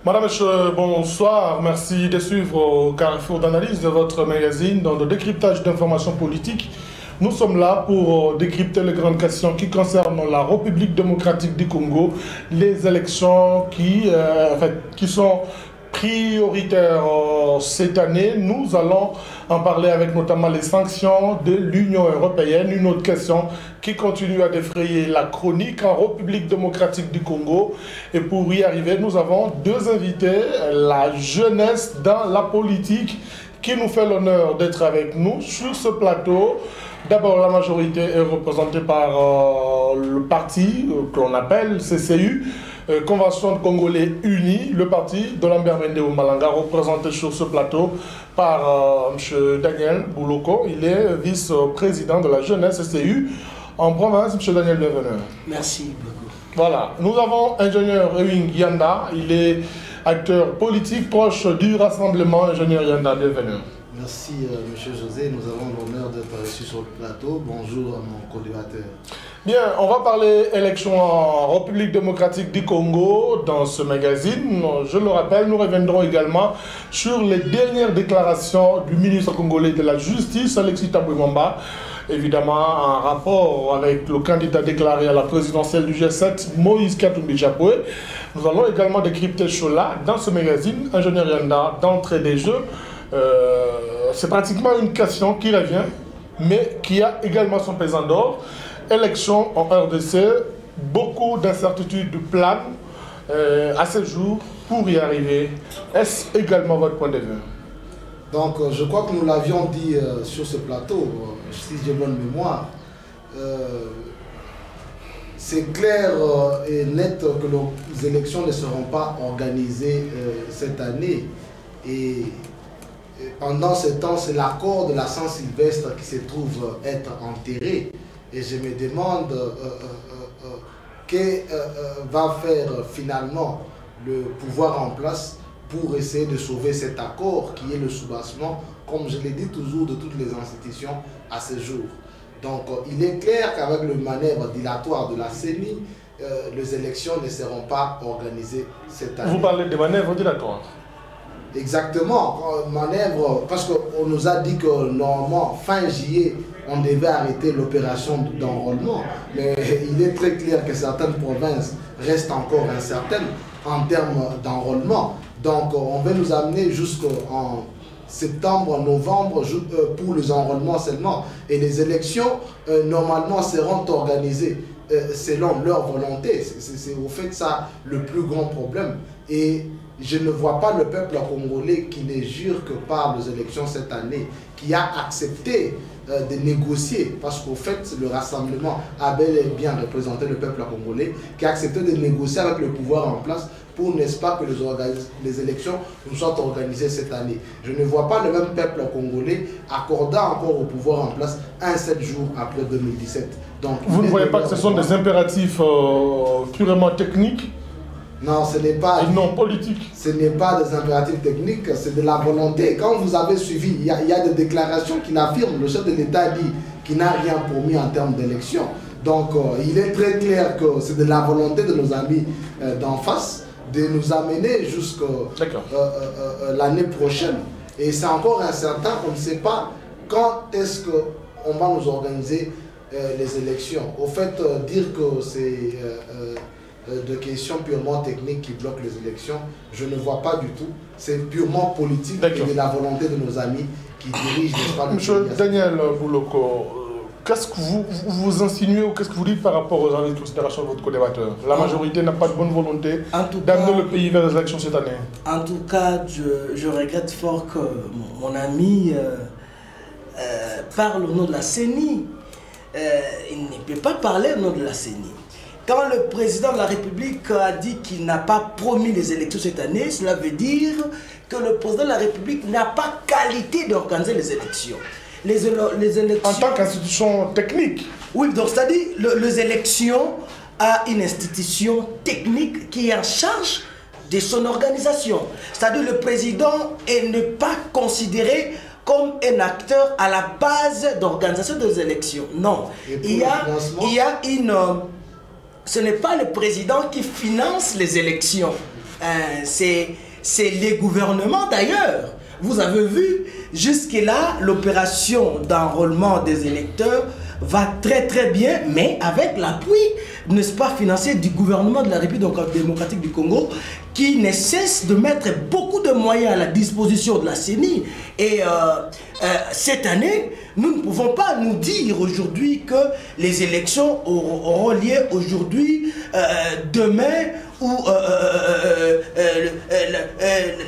Madame, monsieur, bonsoir. Merci de suivre au carrefour d'analyse de votre magazine dans le décryptage d'informations politiques. Nous sommes là pour décrypter les grandes questions qui concernent la République démocratique du Congo, les élections qui sont prioritaires cette année. Nous allons en parler avec notamment les sanctions de l'Union européenne. Une autre question qui continue à défrayer la chronique en République démocratique du Congo. Et pour y arriver, nous avons deux invités, la jeunesse dans la politique, qui nous fait l'honneur d'être avec nous sur ce plateau. D'abord, la majorité est représentée par le parti que l'on appelle CCU, Convention de Congolais Unis, le parti de Lambert Mende Malanga, représenté sur ce plateau par M. Daniel Bouloko. Il est vice-président de la jeunesse CCU en province. M. Daniel, bienvenue. Merci beaucoup. Voilà, nous avons ingénieur Ewing Yanda, il est acteur politique proche du rassemblement. Ingénieur Yanda, bienvenue. Merci M. José, nous avons l'honneur d'être reçus sur le plateau. Bonjour à mon co-débatteur. Bien, on va parler élection en République démocratique du Congo dans ce magazine. Je le rappelle, nous reviendrons également sur les dernières déclarations du ministre congolais de la Justice, Alexis Tambwe-Mwamba, évidemment en rapport avec le candidat déclaré à la présidentielle du G7, Moïse Katumbi Chapwe. Nous allons également décrypter cela dans ce magazine. Ingénieur Yanda, d'entrée des jeux, c'est pratiquement une question qui revient, mais qui a également son pesant d'or. Élection en RDC, beaucoup d'incertitudes planent à ce jour pour y arriver. Est-ce également votre point de vue? Donc, je crois que nous l'avions dit sur ce plateau, si j'ai bonne mémoire. C'est clair et net que les élections ne seront pas organisées cette année. Et pendant ce temps, c'est l'accord de la Saint-Sylvestre qui se trouve être enterré. Et je me demande que va faire finalement le pouvoir en place pour essayer de sauver cet accord qui est le soubassement, comme je l'ai dit toujours, de toutes les institutions à ce jour. Donc il est clair qu'avec le manœuvre dilatoire de la CENI, les élections ne seront pas organisées cette année. Vous parlez de manœuvre dilatoire? Exactement, manœuvre, parce qu'on nous a dit que normalement, fin juillet, on devait arrêter l'opération d'enrôlement. Mais il est très clair que certaines provinces restent encore incertaines en termes d'enrôlement. Donc on va nous amener jusqu'en septembre, novembre pour les enrôlements seulement. Et les élections, normalement, seront organisées selon leur volonté. C'est au fait ça le plus grand problème. Et je ne vois pas le peuple congolais qui ne jure que par les élections cette année, qui a accepté de négocier, parce qu'au fait, le rassemblement a bel et bien représenté le peuple congolais, qui a accepté de négocier avec le pouvoir en place pour, n'est-ce pas, que les élections nous soient organisées cette année. Je ne vois pas le même peuple congolais accordant encore au pouvoir en place un seul jour après 2017. Donc, vous ne voyez pas que ce sont des impératifs purement techniques? Non, ce n'est pas... non politique. Ce n'est pas des impératifs techniques, c'est de la volonté. Quand vous avez suivi, il y a des déclarations qui l'affirment. Le chef de l'État dit qu'il n'a rien promis en termes d'élection. Donc, il est très clair que c'est de la volonté de nos amis d'en face de nous amener jusqu'à l'année prochaine. Et c'est encore incertain, on ne sait pas quand est-ce qu'on va nous organiser les élections. Au fait, dire que c'est... de questions purement techniques qui bloquent les élections, je ne vois pas du tout. C'est purement politique et de la volonté de nos amis qui dirigent, n'est-ce pas, le pays. M. Daniel Bouloko, qu'est-ce que vous insinuez ou qu'est-ce que vous dites par rapport aux enjeux de considération de votre co-débatteur? La majorité n'a pas de bonne volonté d'amener le pays vers les élections cette année. En tout cas, je regrette fort que mon ami parle au nom de la CENI. Il ne peut pas parler au nom de la CENI. Quand le président de la République a dit qu'il n'a pas promis les élections cette année, cela veut dire que le président de la République n'a pas qualité d'organiser les élections. Les élections... En tant qu'institution technique. Oui, donc c'est-à-dire les élections a une institution technique qui est en charge de son organisation. C'est-à-dire le président n'est pas considéré comme un acteur à la base d'organisation des élections. Non, il y a une... Ce n'est pas le président qui finance les élections. c'est les gouvernements d'ailleurs. Vous avez vu, jusque-là, l'opération d'enrôlement des électeurs va très très bien, mais avec l'appui, n'est-ce pas, financier du gouvernement de la République démocratique du Congo, qui ne cesse de mettre beaucoup de moyens à la disposition de la CENI. Et cette année, nous ne pouvons pas nous dire aujourd'hui que les élections auront lieu aujourd'hui, demain ou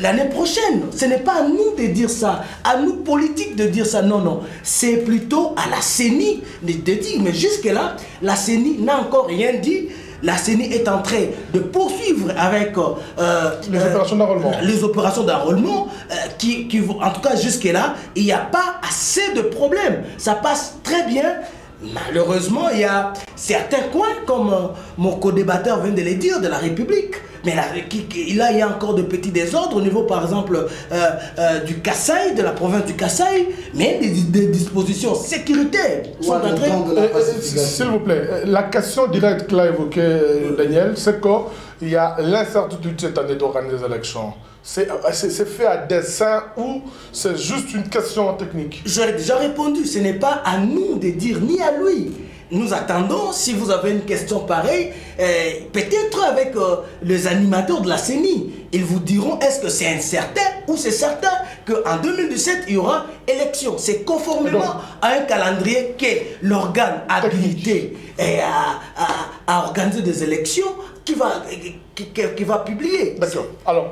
l'année prochaine. Ce n'est pas à nous de dire ça, à nous politiques de dire ça, non, non. C'est plutôt à la CENI de dire, mais jusque-là, la CENI n'a encore rien dit. La CENI est en train de poursuivre avec les opérations d'enrôlement. Les opérations d'enrôlement qui vont, en tout cas jusque-là, il n'y a pas assez de problèmes. Ça passe très bien. Malheureusement, il y a certains coins, comme mon co-débatteur vient de le dire, de la République. Mais là, il y a encore de petits désordres au niveau, par exemple, du Kasaï, de la province du Kasaï, mais des dispositions sécuritaires sont en train de... S'il vous plaît, la question directe que l'a évoquée Daniel, c'est qu'il y a l'incertitude cette année d'organiser les élections. C'est fait à dessein ou c'est juste une question technique? J'aurais déjà répondu, ce n'est pas à nous de dire, ni à lui. Nous attendons, si vous avez une question pareille, peut-être avec les animateurs de la CENI, ils vous diront est-ce que c'est incertain ou c'est certain qu'en 2017, il y aura élection. C'est conformément à un calendrier que l'organe habilité à organiser des élections qui va publier. D'accord. Alors,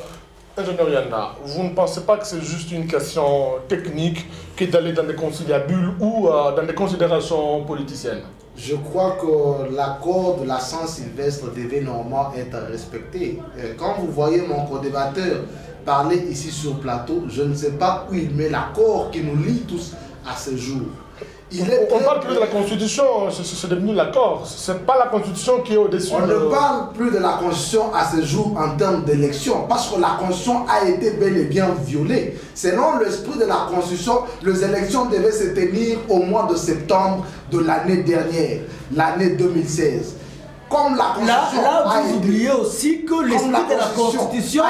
ingénieur Yanda, vous ne pensez pas que c'est juste une question technique que d'aller dans des conciliabules ou dans des considérations politiciennes? Je crois que l'accord de la Saint-Sylvestre devait normalement être respecté. Quand vous voyez mon co-débatteur parler ici sur le plateau, je ne sais pas où il met l'accord qui nous lie tous à ce jour. On parle plus de la Constitution, c'est devenu l'accord. Ce n'est pas la Constitution qui est au-dessus. On ne parle plus de la Constitution à ce jour en termes d'élection, parce que la Constitution a été bel et bien violée. Selon l'esprit de la Constitution, les élections devaient se tenir au mois de septembre de l'année dernière, l'année 2016. Comme la Constitution là vous oubliez aussi que l'esprit de la Constitution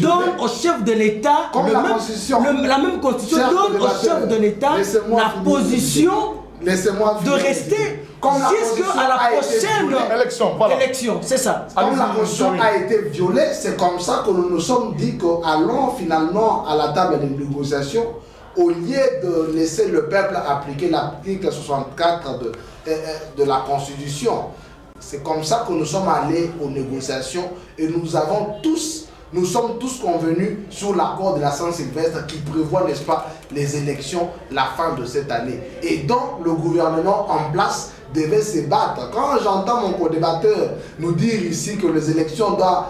donne au chef de l'État, la même Constitution donne au chef de l'État la position de rester jusqu'à la prochaine élection. C'est ça. Comme la Constitution a été violée, c'est comme ça que nous nous sommes dit qu'allons finalement à la table de négociation, au lieu de laisser le peuple appliquer l'article 64 de la Constitution. C'est comme ça que nous sommes allés aux négociations et nous sommes tous convenus sur l'accord de la Saint-Sylvestre qui prévoit, n'est-ce pas, les élections la fin de cette année. Et donc, le gouvernement en place devait se battre. Quand j'entends mon co-débatteur nous dire ici que les élections doivent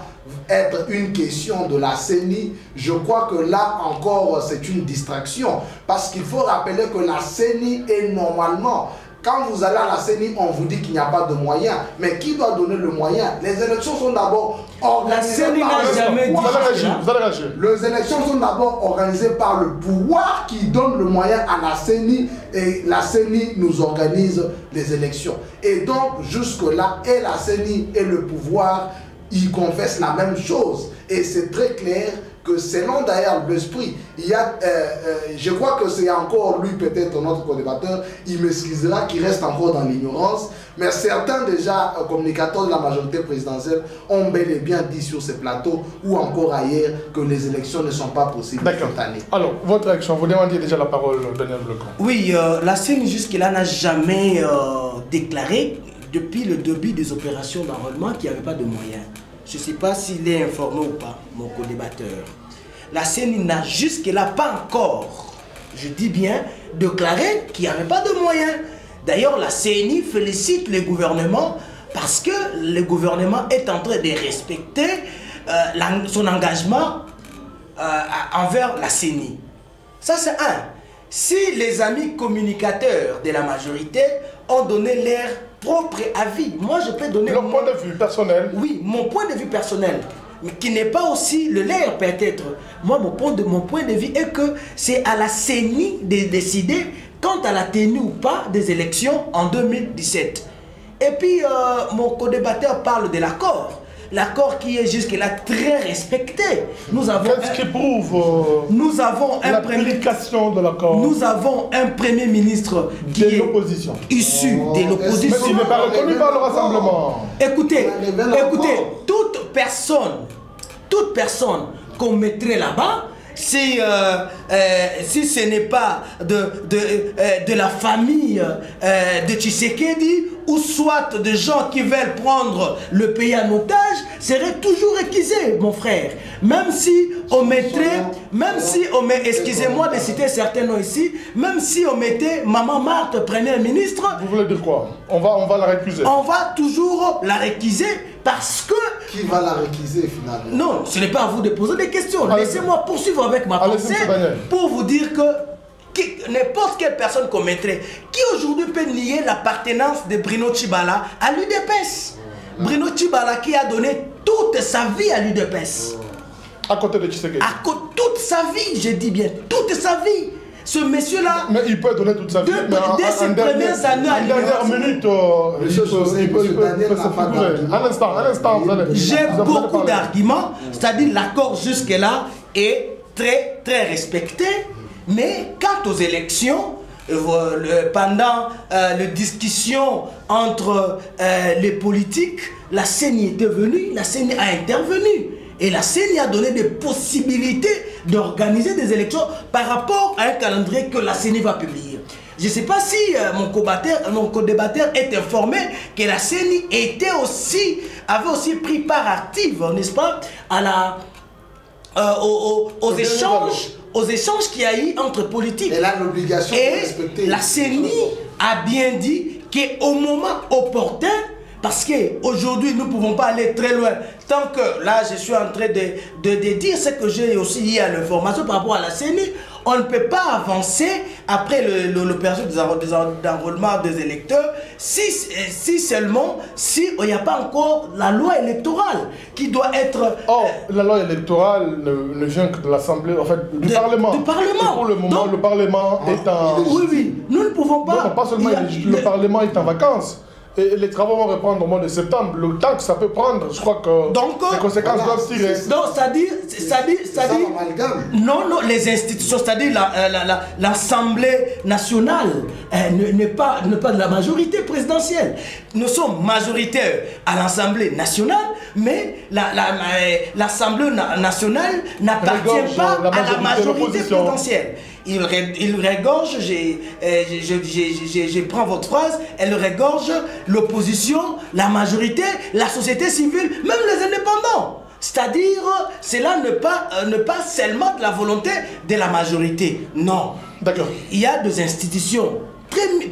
être une question de la CENI, je crois que là encore, c'est une distraction. Parce qu'il faut rappeler que la CENI est normalement... Quand vous allez à la CENI, on vous dit qu'il n'y a pas de moyens. Mais qui doit donner le moyen? Les élections sont d'abord organisées par le pouvoir. Les élections sont d'abord organisées par le pouvoir qui donne le moyen à la CENI et la CENI nous organise les élections. Et donc, jusque-là, et la CENI et le pouvoir, ils confessent la même chose. Et c'est très clair que selon d'ailleurs l'esprit, il y a, je crois que c'est encore lui peut-être notre co-débatteur, il m'excusera qu'il reste encore dans l'ignorance, mais certains déjà communicateurs de la majorité présidentielle ont bel et bien dit sur ces plateaux ou encore ailleurs que les élections ne sont pas possibles cette année. Alors, votre réaction, vous demandiez déjà la parole, Daniel Blecon. Oui, la CENI jusque-là n'a jamais déclaré depuis le début des opérations d'enrôlement qu'il n'y avait pas de moyens. Je ne sais pas s'il est informé ou pas, mon co-débatteur. La CENI n'a jusque-là pas encore, je dis bien, déclaré qu'il n'y avait pas de moyens. D'ailleurs, la CENI félicite le gouvernement parce que le gouvernement est en train de respecter son engagement envers la CENI. Ça, c'est un. Si les amis communicateurs de la majorité ont donné leur propre avis, moi je peux donner mon point de vue personnel. Oui, mon point de vue personnel, mais qui n'est pas aussi le leur peut-être. Moi, mon point de vue est que c'est à la CENI de décider quant à la tenue ou pas des élections en 2017. Et puis, mon co-débatteur parle de l'accord. l'accord qui est jusque-là très respecté. Nous avons qu'est-ce qui prouve l'application de l'accord? Nous avons un Premier ministre qui est issu de l'opposition. Mais il n'est pas reconnu par le Rassemblement. Écoutez, toute personne qu'on mettrait là-bas, si ce n'est pas de la famille de Tshisekedi ou soit de gens qui veulent prendre le pays en otage, serait toujours réquisé, mon frère. Même si on mettrait, excusez-moi de citer certains noms ici, même si on mettait Maman Marthe, Premier ministre. Vous voulez dire quoi? On va la récuser. On va toujours la réquiser parce que... Qui va la réquiser finalement? Non, ce n'est pas à vous de poser des questions. Laissez-moi poursuivre avec ma pensée pour vous dire que n'importe quelle personne qu'on mettrait, qui aujourd'hui peut nier l'appartenance de Bruno Tshibala à l'UDPS. Bruno Tshibala qui a donné toute sa vie à l'UDPS. À côté de Tshisekedi. Toute sa vie, je dis bien, toute sa vie. Ce monsieur-là... Mais il peut donner toute sa vie. Dès ses premières années à dernière minute, il peut se Un instant, vous allez... J'ai beaucoup d'arguments, c'est-à-dire l'accord jusque-là est très, très respecté. Mais quant aux élections, pendant les discussions entre les politiques, la CENI était venue, la CENI a intervenu. Et la CENI a donné des possibilités d'organiser des élections par rapport à un calendrier que la CENI va publier. Je ne sais pas si mon co-débatteur est informé que la CENI avait aussi pris part active, n'est-ce pas, à aux échanges qu'il y a eu entre politiques. Elle a l'obligation de respecter. La CENI a bien dit qu'au moment opportun, parce qu'aujourd'hui, nous ne pouvons pas aller très loin. Tant que là, je suis en train de dire ce que j'ai aussi eu à l'information par rapport à la CENI, on ne peut pas avancer après l'opération d'enrôlement des électeurs si seulement il n'y a pas encore la loi électorale qui doit être... la loi électorale ne vient que de l'Assemblée, en fait, du Parlement. Du Parlement. Et pour le moment, le Parlement est en... Oui, nous ne pouvons pas... Non, pas seulement le Parlement est en vacances. Et les travaux vont reprendre au mois de septembre. Le temps que ça peut prendre, je crois que les conséquences doivent tirer. Donc, c'est-à-dire... Non, les institutions, c'est-à-dire l'Assemblée nationale n'est pas de la majorité présidentielle. Nous sommes majoritaires à l'Assemblée nationale, mais l'Assemblée nationale n'appartient pas à la majorité présidentielle. Il regorge, je prends votre phrase, elle regorge l'opposition, la majorité, la société civile, même les indépendants. C'est-à-dire, cela ne pas seulement de la volonté de la majorité. Non. D'accord. Il y a des institutions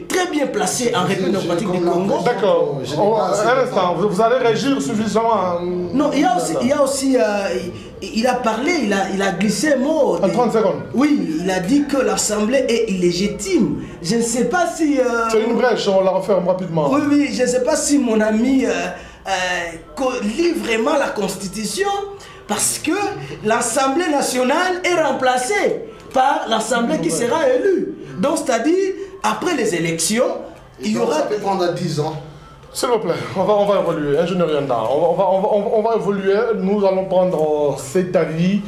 très bien placées en République démocratique du Congo. D'accord. Un instant, vous allez réagir suffisamment. Non, il y a aussi il a parlé, il a glissé un mot. En 30 secondes. Oui, il a dit que l'Assemblée est illégitime. Je ne sais pas si... C'est une brèche, on la referme rapidement. Oui, je ne sais pas si mon ami lit vraiment la Constitution, parce que l'Assemblée nationale est remplacée par l'Assemblée qui sera élue. Donc, c'est-à-dire, après les élections, il y aura... Ça peut prendre 10 ans. S'il vous plaît, on va évoluer, ingénieur Yanda, on va évoluer, nous allons prendre cet avis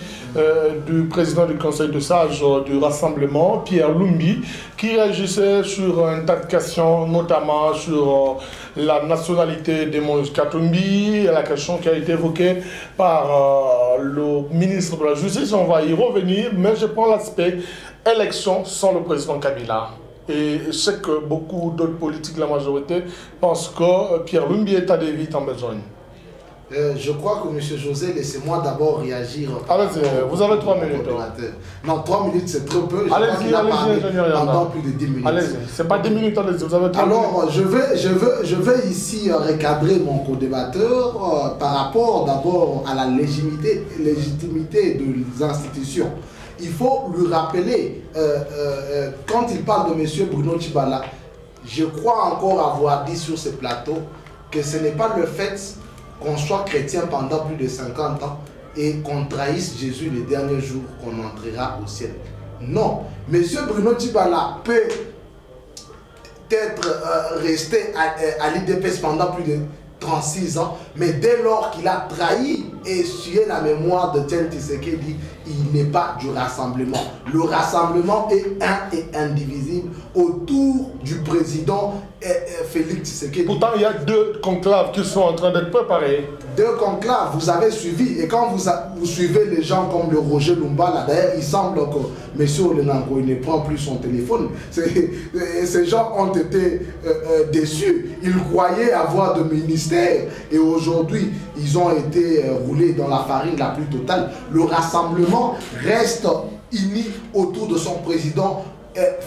du président du Conseil de sages du Rassemblement, Pierre Lumbi, qui réagissait sur un tas de questions, notamment sur la nationalité de Moïse Katumbi, la question qui a été évoquée par le ministre de la Justice. On va y revenir, mais je prends l'aspect élection sans le président Kabila. Et je sais que beaucoup d'autres politiques, la majorité, pensent que Pierre Lumbi est à des vite en besogne. Je crois que M. José, laissez-moi d'abord réagir. Allez-y, vous avez 3 minutes. Non, 3 minutes c'est trop peu. Allez-y, pendant plus de 10 minutes. Allez-y, c'est pas 10 minutes, allez-y, vous avez 3 minutes. Alors, je vais ici recadrer mon co-débatteur par rapport d'abord à la légitimité des institutions. Il faut lui rappeler, quand il parle de M. Bruno Tshibala, je crois encore avoir dit sur ce plateau que ce n'est pas le fait qu'on soit chrétien pendant plus de 50 ans et qu'on trahisse Jésus le dernier jour qu'on entrera au ciel. Non, M. Bruno Tshibala peut être resté à l'IDPS pendant plus de 36 ans, mais dès lors qu'il a trahi et essuyé la mémoire de Etienne Tshisekedi, il n'est pas du rassemblement. Le rassemblement est un et indivisible autour du président Félix Tshisekedi. Pourtant, il y a 2 conclaves qui sont en train d'être préparés. 2 conclaves, vous avez suivi, et quand vous suivez les gens comme le Roger Lumba, d'ailleurs, il semble que M. Olenango ne prend plus son téléphone. Ces gens ont été déçus. Ils croyaient avoir de ministère, et aujourd'hui, ils ont été roulés dans la farine la plus totale. Le rassemblement reste uni autour de son président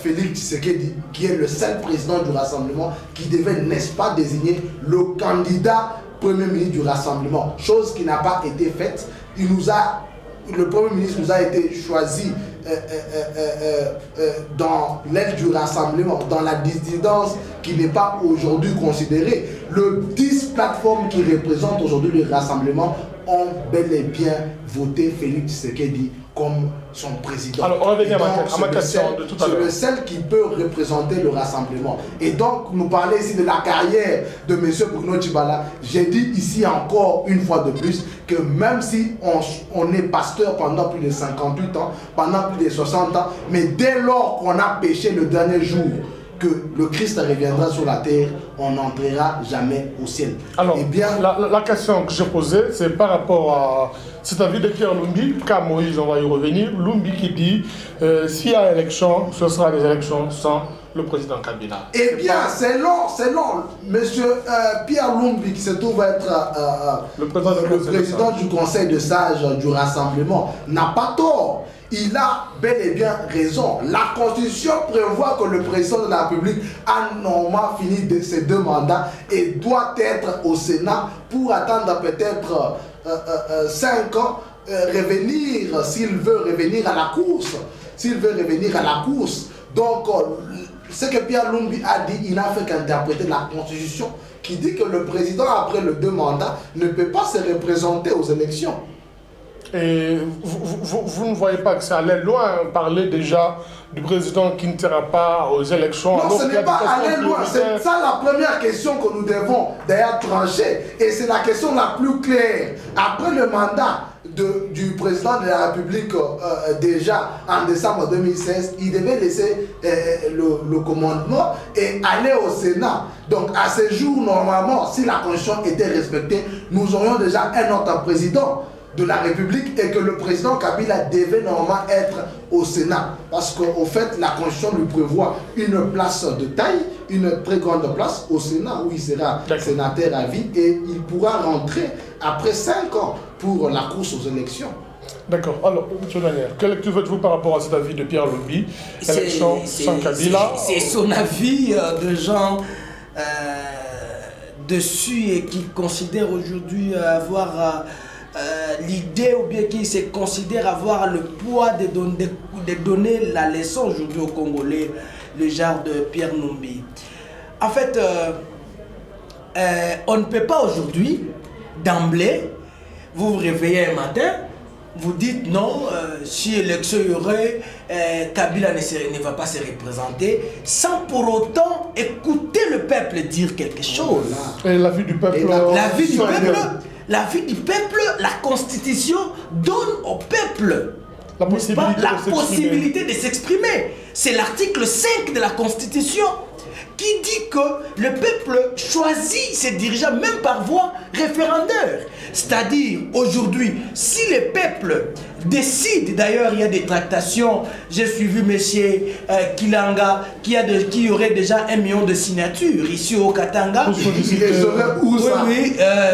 Félix Tshisekedi, qui est le seul président du rassemblement qui devait, n'est-ce pas, désigner le candidat Premier ministre du rassemblement, chose qui n'a pas été faite. Le Premier ministre nous a été choisi dans l'aile du rassemblement, dans la dissidence qui n'est pas aujourd'hui considérée. Le 10 plateformes qui représentent aujourd'hui le rassemblement ont bel et bien voté Félix Tshisekedi comme son président. Alors, on revient à ma question de tout à l'heure. C'est le seul qui peut représenter le rassemblement. Et donc, nous parler ici de la carrière de M. Bruno Tshibala. J'ai dit ici encore une fois de plus que même si on est pasteur pendant plus de 58 ans, pendant plus de 60 ans, mais dès lors qu'on a péché le dernier jour, que le Christ reviendra sur la terre, on n'entrera jamais au ciel. Alors, eh bien, la question que je posais, c'est par rapport à cet avis de Pierre Lumbi, car Moïse, on va y revenir. Lumbi qui dit s'il y a élection, ce sera des élections sans le président Kabila. Eh bien, selon monsieur Pierre Lumbi, qui se trouve être le président du Conseil de sages du Rassemblement, n'a pas tort. Il a bel et bien raison. La Constitution prévoit que le président de la République a normalement fini de ses 2 mandats et doit être au Sénat pour attendre peut-être 5 ans, revenir, s'il veut revenir à la course. S'il veut revenir à la course. Donc, ce que Pierre Lumbi a dit, il n'a fait qu'interpréter la Constitution qui dit que le président, après le 2 mandats, ne peut pas se représenter aux élections. Et vous ne voyez pas que ça allait loin, parler déjà du président qui ne sera pas aux élections? Non, ce n'est pas aller loin, c'est ça la première question que nous devons d'ailleurs trancher. Et c'est la question la plus claire. Après le mandat du président de la République, déjà en décembre 2016, il devait laisser le commandement et aller au Sénat. Donc à ce jour, normalement, si la Constitution était respectée, nous aurions déjà un autre président de la République et que le président Kabila devait normalement être au Sénat. Parce qu'au fait, la Constitution lui prévoit une place de taille, une très grande place au Sénat où il sera sénateur à vie et il pourra rentrer après 5 ans pour la course aux élections. D'accord. Alors, M. Daniel, quel lecture faites-vous par rapport à cet avis de Pierre Lumbi? Élection sans Kabila? C'est son avis de gens dessus et qui considèrent aujourd'hui avoir l'idée ou bien qui se considère avoir le poids de donner la leçon aujourd'hui aux Congolais, le genre de Pierre Lumbi. En fait, on ne peut pas aujourd'hui, d'emblée, vous vous réveillez un matin, vous dites non, si élection y aurait, Kabila ne va pas se représenter, sans pour autant écouter le peuple dire quelque chose. Et l'avis du peuple. L'avis du peuple, la Constitution donne au peuple la possibilité de s'exprimer. C'est l'article 5 de la Constitution qui dit que le peuple choisit ses dirigeants même par voie référendaire. C'est-à-dire, aujourd'hui, si le peuple décide, d'ailleurs il y a des tractations, j'ai suivi M. Kilanga, qui aurait déjà 1 million de signatures ici au Katanga.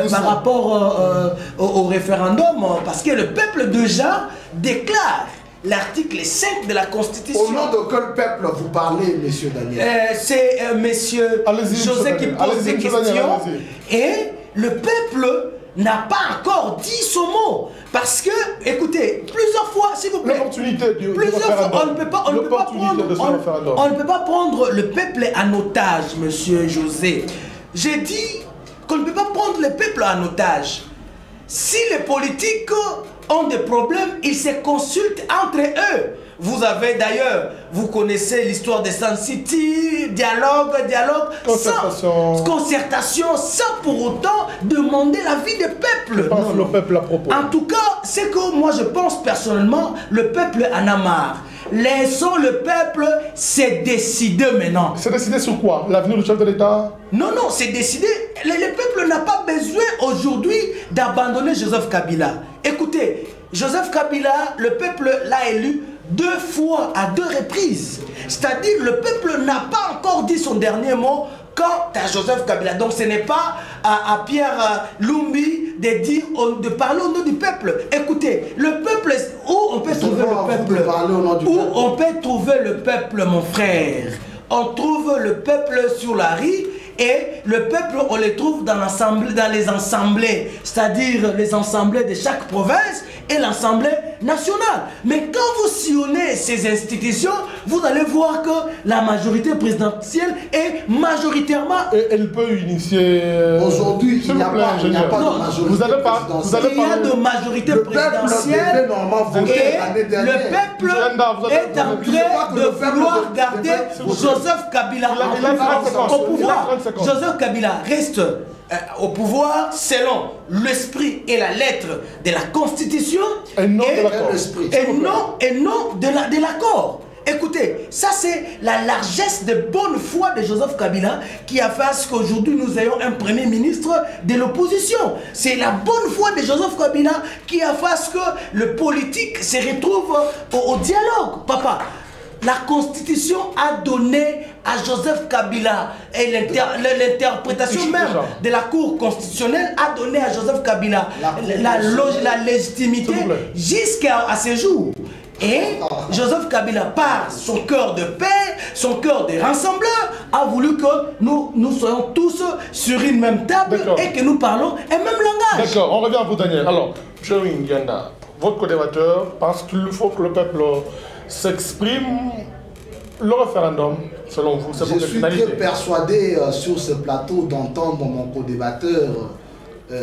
Par rapport au référendum, parce que le peuple déjà déclare l'article 5 de la Constitution. Au nom de quel peuple vous parlez, monsieur Daniel? C'est monsieur José qui pose des questions. Et le peuple n'a pas encore dit son mot. Parce que, écoutez, plusieurs fois, s'il vous plaît, on ne peut pas prendre le peuple en otage, monsieur José. J'ai dit qu'on ne peut pas prendre le peuple en otage. Si les politiques ont des problèmes, ils se consultent entre eux. Vous avez d'ailleurs, vous connaissez l'histoire de Sun City, dialogue, concertation, sans pour autant demander l'avis des peuples. Le peuple à propos. En tout cas, c'est que moi je pense personnellement, le peuple en a marre. Laissons le peuple se décider maintenant. C'est décidé sur quoi? L'avenir du chef de l'État? Non, c'est décidé. Le peuple n'a pas besoin aujourd'hui d'abandonner Joseph Kabila. Écoutez, Joseph Kabila, le peuple l'a élu 2 fois à 2 reprises. C'est-à-dire le peuple n'a pas encore dit son dernier mot quant à Joseph Kabila. Donc ce n'est pas à Pierre Lumbi de parler au nom du peuple. Écoutez, le peuple, où on peut trouver le peuple? Où on peut trouver le peuple, mon frère? On trouve le peuple sur la rue. Et le peuple, on les trouve dans les assemblées, c'est-à-dire les assemblées de chaque province et l'Assemblée nationale. Mais quand vous sillonnez ces institutions, vous allez voir que la majorité présidentielle est majoritairement... Et elle peut initier... Aujourd'hui, il n'y a pas de majorité présidentielle. Il y a de majorité présidentielle et le peuple est en train de vouloir garder Joseph Kabila au pouvoir. Joseph Kabila reste au pouvoir selon l'esprit et la lettre de la Constitution et non de l'accord. Écoutez, ça c'est la largesse de bonne foi de Joseph Kabila qui a fait à ce qu'aujourd'hui nous ayons un premier ministre de l'opposition. C'est la bonne foi de Joseph Kabila qui a fait à ce que le politique se retrouve au dialogue. Papa, la Constitution a donné à Joseph Kabila et l'interprétation même de la Cour constitutionnelle a donné à Joseph Kabila la légitimité jusqu'à ce jour. Et Joseph Kabila, par son cœur de paix, son cœur de rassembleur, a voulu que nous soyons tous sur une même table et que nous parlons un même langage. D'accord, on revient à vous, Daniel. Alors, M. Ngenda, votre co-débatteur pense qu'il faut que le peuple s'exprime. Le référendum, selon vous, c'est pour Je suis très persuadé sur ce plateau d'entendre mon co-débatteur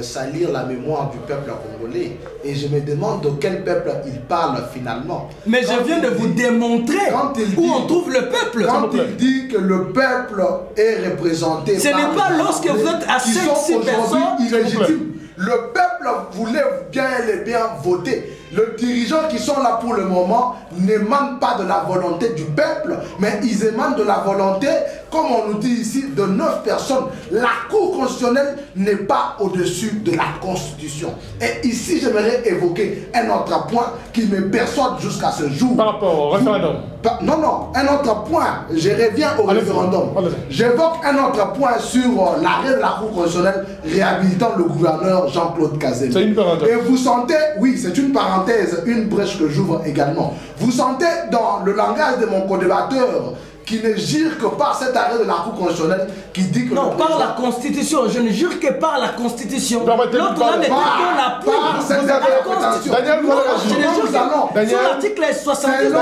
salir la mémoire du peuple congolais. Et je me demande de quel peuple il parle finalement. Mais je viens de vous démontrer où on trouve le peuple. Quand il dit que le peuple est représenté ce n'est pas lorsque vous êtes à 5-6 personnes illégitimes. Le peuple voulait bien et bien voter. Les dirigeants qui sont là pour le moment n'émanent pas de la volonté du peuple, mais ils émanent de la volonté, comme on nous dit ici, de 9 personnes. La Cour constitutionnelle n'est pas au-dessus de la Constitution. Et ici, j'aimerais évoquer un autre point qui me persuade jusqu'à ce jour. Par rapport au référendum? Non, un autre point. Je reviens au référendum. J'évoque un autre point sur l'arrêt de la Cour constitutionnelle réhabilitant le gouverneur Jean-Claude Kazembe. C'est une parenthèse. Et vous sentez, oui, c'est une parenthèse, une brèche que j'ouvre également. Vous sentez dans le langage de mon co-débatteur qui ne jure que par cet arrêt de la Cour constitutionnelle qui dit que... Non, par la Constitution. Je ne jure que par la Constitution. L'autre là n'est pas la preuve. Par cette interprétation. Daniel, je ne jure que sur l'article 70 de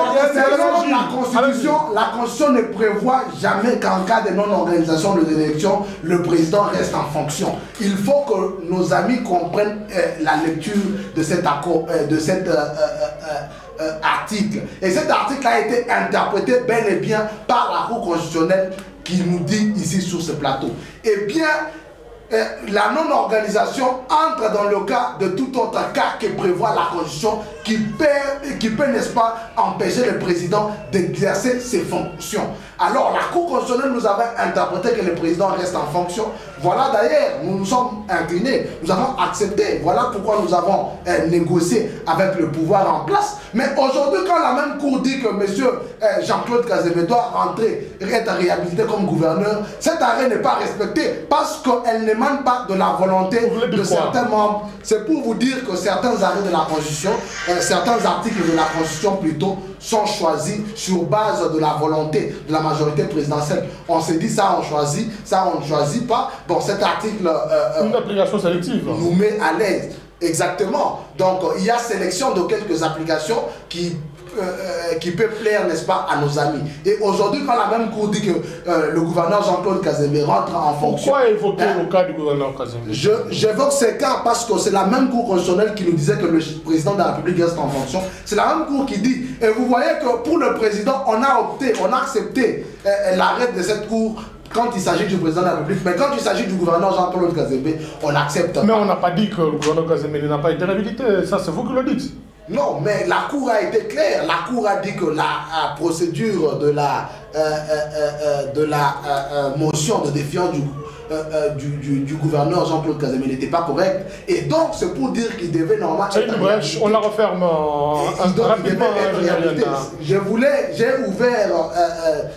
la Constitution ne prévoit jamais qu'en cas de non-organisation de l'élection, le président reste en fonction. Il faut que nos amis comprennent la lecture de cet accord, de cet article. Et cet article a été interprété bel et bien par la Cour constitutionnelle qui nous dit ici sur ce plateau. Eh bien, la non-organisation entre dans le cas de tout autre cas que prévoit la Constitution qui peut, n'est-ce pas, empêcher le président d'exercer ses fonctions. Alors, la Cour constitutionnelle nous avait interprété que le président reste en fonction. Voilà d'ailleurs, nous nous sommes inclinés, nous avons accepté. Voilà pourquoi nous avons négocié avec le pouvoir en place. Mais aujourd'hui, quand la même Cour dit que M. Jean-Claude Kazembe doit rentrer, être réhabilité comme gouverneur, cet arrêt n'est pas respecté parce qu'elle n'émane pas de la volonté de certains membres. C'est pour vous dire que certains arrêts de la Constitution, certains articles de la Constitution plutôt, sont choisis sur base de la volonté de la majorité présidentielle. On s'est dit ça on choisit, ça on ne choisit pas. Bon, cet article une application sélective nous met à l'aise. Exactement. Donc il y a sélection de quelques applications qui plaire, n'est-ce pas, à nos amis. Et aujourd'hui, quand la même cour dit que le gouverneur Jean-Claude Kazembe rentre en fonction... Pourquoi évoquer le cas du gouverneur Kazembe? J'évoque ces cas parce que c'est la même cour constitutionnelle qui nous disait que le président de la République reste en fonction. C'est la même cour qui dit, et vous voyez que pour le président, on a accepté l'arrêt de cette cour quand il s'agit du président de la République, mais quand il s'agit du gouverneur Jean-Claude Kazembe, on accepte. Mais on n'a pas dit que le gouverneur Kazembe n'a pas été réhabilité, ça c'est vous qui le dites. Non, mais la Cour a été claire. La Cour a dit que la procédure de la motion de défiance du gouverneur Jean-Claude Kazembe n'était pas correcte. Et donc, c'est pour dire qu'il devait normalement... C'est une brèche, on la referme rapidement. J'ai ouvert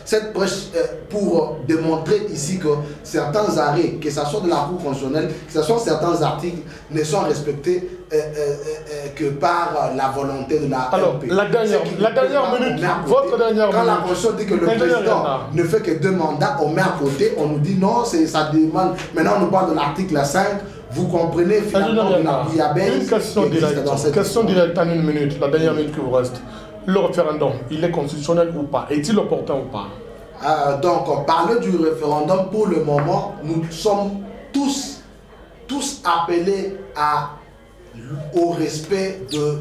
cette brèche pour démontrer ici que certains arrêts, que ce soit de la Cour constitutionnelle, que ce soit certains articles, ne sont respectés que par la volonté de la Alors, RP. la dernière minute, votre dernière minute. Quand la Constitution dit que le président ne fait que 2 mandats, on met à côté, on nous dit non, ça demande. Maintenant, on nous parle de l'article 5. Vous comprenez finalement de la bouillabaisse. Une question directe en 1 minute, la dernière minute qui vous reste. Le référendum, il est constitutionnel ou pas? Est-il opportun ou pas? Donc, parler du référendum, pour le moment, nous sommes tous appelés au respect de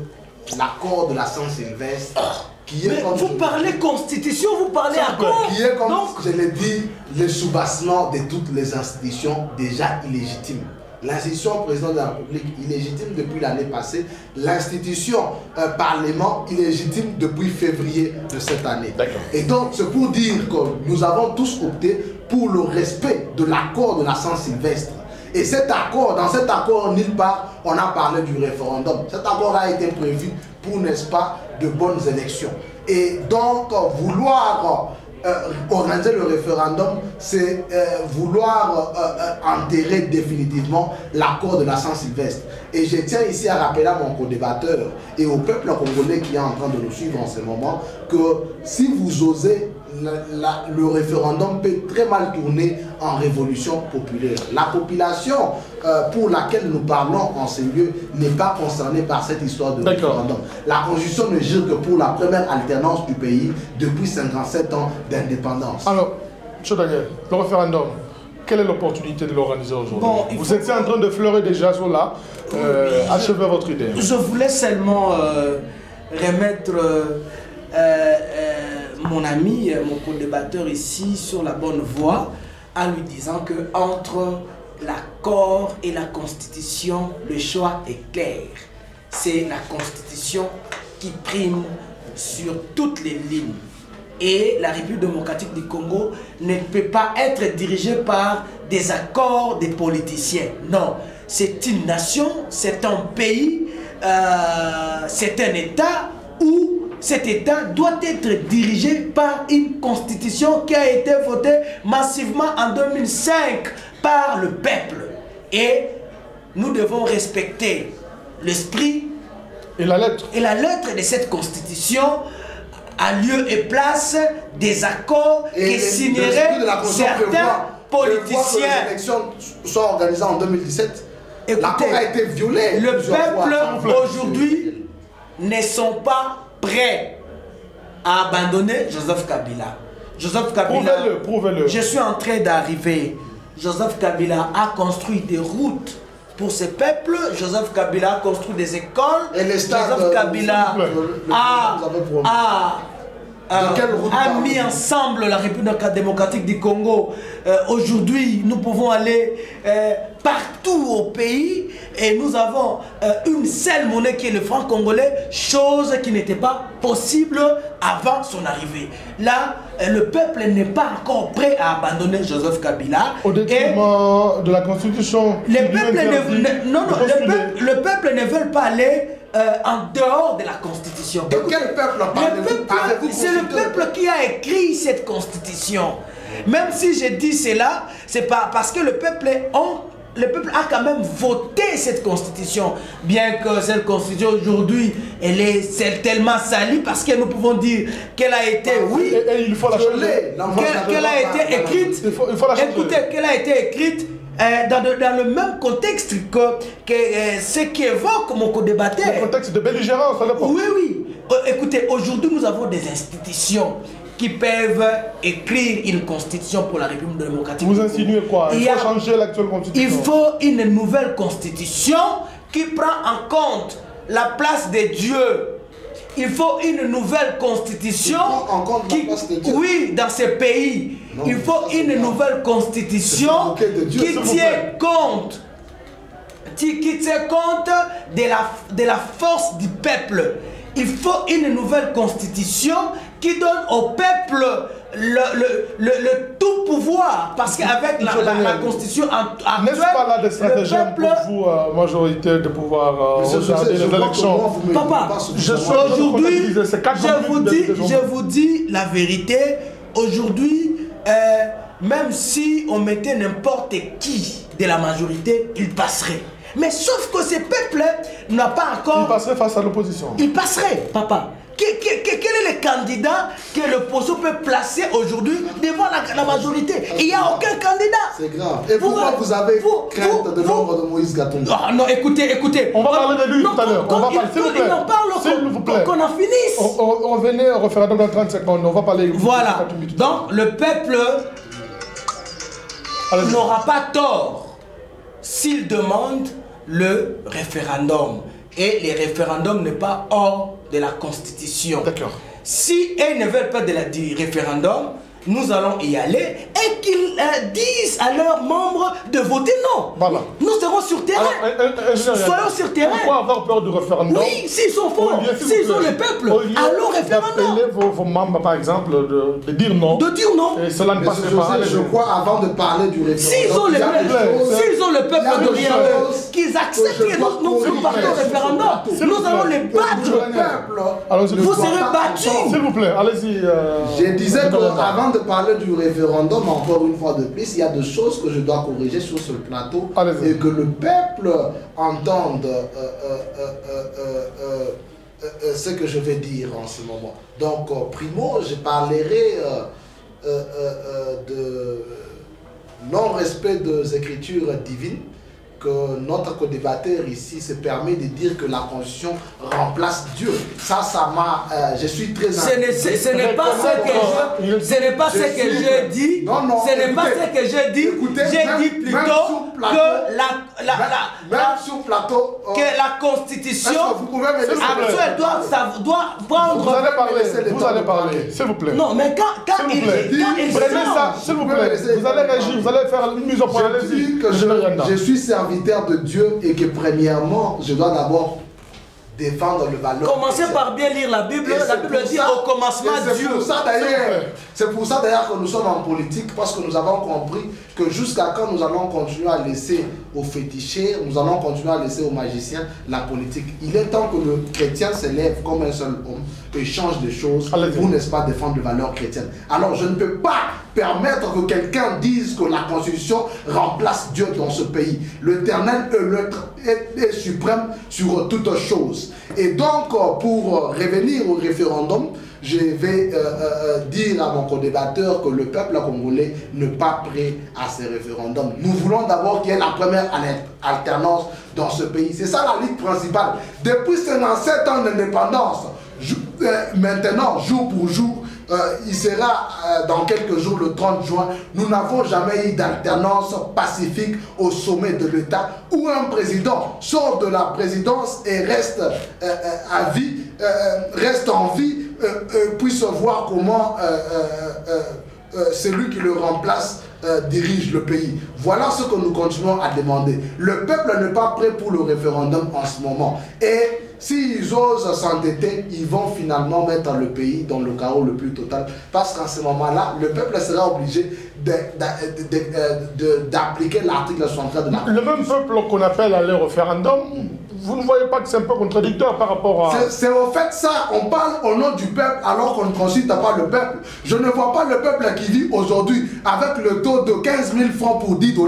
l'accord de la Saint-Sylvestre. Mais vous parlez constitution, vous parlez accord. Qui est, comme je l'ai dit, le soubassement de toutes les institutions déjà illégitimes. L'institution président de la République illégitime depuis l'année passée. L'institution Parlement illégitime depuis février de cette année. Et donc, c'est pour dire que nous avons tous opté pour le respect de l'accord de la Saint-Sylvestre. Et dans cet accord, nulle part, on a parlé du référendum. Cet accord a été prévu pour, n'est-ce pas, de bonnes élections. Et donc, vouloir organiser le référendum, c'est vouloir enterrer définitivement l'accord de la Saint-Sylvestre. Et je tiens ici à rappeler à mon co-débatteur et au peuple congolais qui est en train de nous suivre en ce moment que si vous osez, le référendum peut très mal tourner en révolution populaire. La population pour laquelle nous parlons en ce lieu n'est pas concernée par cette histoire de référendum. La Constitution ne jure que pour la première alternance du pays depuis 57 ans d'indépendance. Alors, M. Daniel, le référendum, quelle est l'opportunité de l'organiser aujourd'hui? Vous étiez en train de fleurer déjà sur là. Achevez votre idée. Je voulais seulement remettre mon ami, mon co-débatteur ici sur la bonne voie en lui disant que entre l'accord et la Constitution, le choix est clair. C'est la Constitution qui prime sur toutes les lignes. Et la République démocratique du Congo ne peut pas être dirigée par des accords des politiciens. Non, c'est une nation, c'est un pays, c'est un État où cet État doit être dirigé par une constitution qui a été votée massivement en 2005 par le peuple. Et nous devons respecter l'esprit et la lettre de cette constitution à lieu et place des accords qui signeraient certains politiciens. Les élections sont organisées en 2017. L'accord a été violé. Le peuple aujourd'hui ne sont pas prêts à abandonner Joseph Kabila. Joseph Kabila, prouvez-le. Je suis en train d'arriver. Joseph Kabila a construit des routes pour ce peuple. Joseph Kabila a construit des écoles. Et les stades, Joseph Kabila a mis ensemble la République démocratique du Congo. Aujourd'hui, nous pouvons aller partout au pays et nous avons une seule monnaie qui est le franc congolais, chose qui n'était pas possible avant son arrivée. Là, le peuple n'est pas encore prêt à abandonner Joseph Kabila. Au détriment de la Constitution. Le peuple ne veut pas aller en dehors de la Constitution. De quel peuple parlez-vous? C'est le peuple qui a écrit cette Constitution. Même si je dis cela, c'est pas parce que le peuple a quand même voté cette Constitution. Bien que cette Constitution aujourd'hui, elle est tellement salie parce que nous pouvons dire qu'elle a été, et il faut la changer. Qu'elle a été écrite. Il faut la changer. Écoutez, qu'elle a été écrite dans le même contexte que ce qui évoque mon co-débatteur. Le contexte de belligérance à l'époque. Oui. écoutez, aujourd'hui nous avons des institutions qui peuvent écrire une constitution pour la République démocratique. Vous insinuez quoi? Il faut changer l'actuelle constitution. Il faut une nouvelle constitution qui prend en compte la place des dieux. Il faut une nouvelle constitution qui, oui, dans ces pays. Non, il faut une nouvelle constitution qui tient compte de la force du peuple. Il faut une nouvelle constitution qui donne au peuple le tout pouvoir. Parce qu'avec la constitution actuelle, n'est-ce pas là des stratagèmes pour vous, majorité, de pouvoir regarder les élections? Papa, aujourd'hui, je vous dis la vérité. Aujourd'hui, même si on mettait n'importe qui de la majorité, il passerait. Mais sauf que ce peuple n'a pas encore... Il passerait face à l'opposition. Il passerait, papa. Quel est le candidat que l'opposition peut placer aujourd'hui devant la majorité? Il n'y a aucun candidat. C'est grave. Et pourquoi vous avez crainte de l'ombre de Moïse Gatombo? Non, écoutez. On va parler de lui tout à l'heure. On va parler, s'il vous plaît. Qu'on en finisse. On venait au référendum dans 30 secondes. On va parler... Voilà. Donc, le peuple n'aura pas tort s'il demande le référendum. Et le référendum n'est pas hors de la Constitution. D'accord. Si ils ne veulent pas du référendum, nous allons y aller et qu'ils disent à leurs membres de voter non. Voilà. Nous serons sur terrain. Soyons sur terrain. Pourquoi avoir peur du référendum? Oui, s'ils sont forts, s'ils sont le peuple, allons référendum. Vos membres, par exemple, de dire non. De dire non. Et cela ne passe pas. Je crois, avant de parler du référendum, s'ils ont le peuple derrière eux, qu'ils acceptent que nous partons au référendum, nous allons les battre. Vous serez battus. S'il vous plaît, allez-y. Je disais qu'avant de parler du référendum, encore une fois de plus, il y a des choses que je dois corriger sur ce plateau et que le peuple entende ce que je vais dire en ce moment. Donc, primo, je parlerai de non-respect des écritures divines, que notre co-débatteur ici se permet de dire que la Constitution remplace Dieu. Ça m'a... je suis très... Ce n'est pas ce que je dis. Non, non. Ce n'est pas ce que je dis. J'ai dit plutôt que la Constitution actuelle doit prendre... Vous allez parler, s'il vous plaît. Non, mais quand il ça, s'il vous plaît, vous allez réagir, vous allez faire une mise au point. Je suis serviteur de Dieu et que premièrement, je dois d'abord défendre le valeur. Commencez par bien lire la Bible. La Bible dit au commencement Dieu. C'est pour ça d'ailleurs que nous sommes en politique, parce que nous avons compris que jusqu'à quand nous allons continuer à laisser aux féticheurs, nous allons continuer à laisser aux magiciens la politique. Il est temps que le chrétien s'élève comme un seul homme et change des choses pour, n'est-ce pas, défendre les valeurs chrétiennes. Alors je ne peux pas permettre que quelqu'un dise que la Constitution remplace Dieu dans ce pays. L'Éternel est suprême sur toutes choses. Et donc, pour revenir au référendum, je vais dire à mon co-débatteur que le peuple congolais n'est pas prêt à ce référendum. Nous voulons d'abord qu'il y ait la première alternance dans ce pays. C'est ça la ligne principale. Depuis 57 ans d'indépendance, maintenant, jour pour jour, il sera dans quelques jours, le 30 juin, nous n'avons jamais eu d'alternance pacifique au sommet de l'État où un président sort de la présidence et reste à vie, reste en vie, puisse voir comment celui qui le remplace dirige le pays. Voilà ce que nous continuons à demander. Le peuple n'est pas prêt pour le référendum en ce moment. Et s'ils osent s'entêter, ils vont finalement mettre le pays dans le chaos le plus total. Parce qu'en ce moment-là, le peuple sera obligé d'appliquer l'article 63 de la Constitution. Le même peuple qu'on appelle à aller au référendum, vous ne voyez pas que c'est un peu contradictoire par rapport à... C'est au fait ça, on parle au nom du peuple alors qu'on ne consulte pas le peuple. Je ne vois pas le peuple qui dit aujourd'hui, avec le taux de 15 000 francs pour 10 $,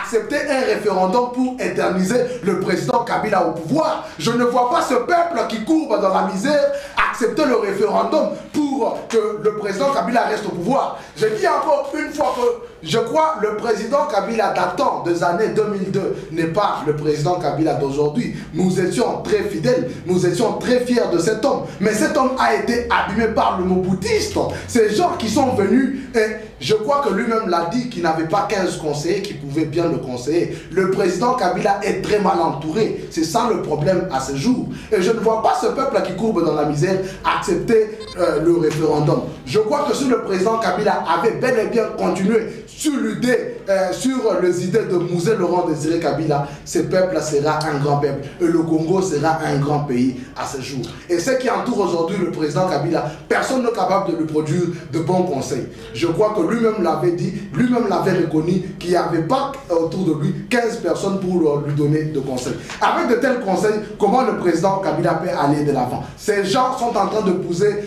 accepter un référendum pour éterniser le président Kabila au pouvoir. Je ne vois pas ce peuple qui courbe dans la misère accepter le référendum pour que le président Kabila reste au pouvoir. Je dis encore une fois que je crois le président Kabila datant des années 2002 n'est pas le président Kabila d'aujourd'hui. Nous étions très fidèles, nous étions très fiers de cet homme. Mais cet homme a été abîmé par le mobutiste. Ces gens qui sont venus, et je crois que lui-même l'a dit, qu'il n'avait pas 15 conseillers qui pouvaient bien le conseiller. Le président Kabila est très mal entouré. C'est ça le problème à ce jour. Et je ne vois pas ce peuple qui courbe dans la misère accepter le référendum. Je crois que si le président Kabila avait bel et bien continué sur l'idée, sur les idées de Mouzé Laurent Désiré Kabila, ce peuple sera un grand peuple. Et le Congo sera un grand pays à ce jour. Et ce qui entoure aujourd'hui le président Kabila, personne n'est capable de lui produire de bons conseils. Je crois que lui-même l'avait dit, lui-même l'avait reconnu qu'il n'y avait pas autour de lui 15 personnes pour lui donner de conseils. Avec de tels conseils, comment le président Kabila peut aller de l'avant? Ces gens sont en train de pousser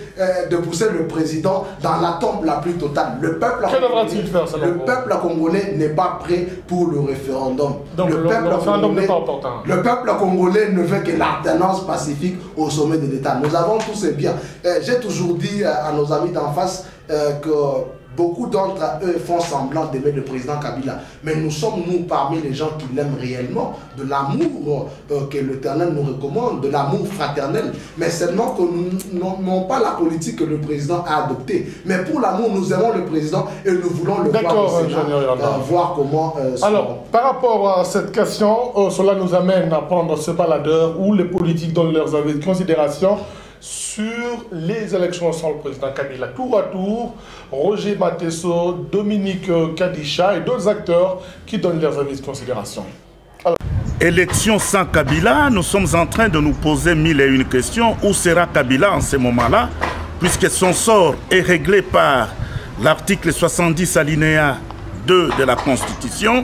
le président dans la tombe la plus totale. Le peuple congolais n'est pas prêt pour le référendum. Donc le référendum n'est pas important. Le peuple congolais ne veut que l'alternance pacifique au sommet de l'État. Nous avons tous ces biens. J'ai toujours dit à nos amis d'en face que beaucoup d'entre eux font semblant d'aimer le président Kabila. Mais nous sommes, nous, parmi les gens qui l'aiment réellement, de l'amour que l'Éternel nous recommande, de l'amour fraternel. Mais seulement que nous n'avons pas la politique que le président a adoptée. Mais pour l'amour, nous aimons le président et nous voulons le voir au Sénat, voir comment... Alors, par rapport à cette question, cela nous amène à prendre ce baladeur où les politiques donnent leurs avis de considération sur les élections sans le président Kabila. Tour à tour, Roger Matesso, Dominique Kadisha et d'autres acteurs qui donnent leurs avis de considération. Alors... Élections sans Kabila, nous sommes en train de nous poser 1001 questions. Où sera Kabila en ce moment-là, puisque son sort est réglé par l'article 70 alinéa 2 de la Constitution.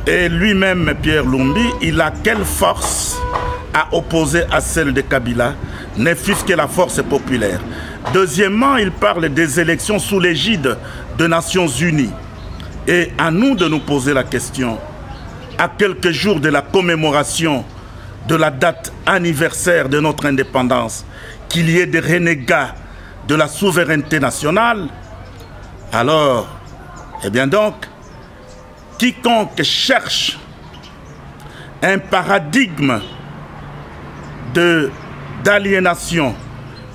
Et lui-même, Pierre Lumbi, il a quelle force à opposer à celle de Kabila, ne fût-ce que la force populaire. Deuxièmement, il parle des élections sous l'égide des Nations Unies. Et à nous de nous poser la question, à quelques jours de la commémoration de la date anniversaire de notre indépendance, qu'il y ait des renégats de la souveraineté nationale, alors, eh bien donc, quiconque cherche un paradigme d'aliénation,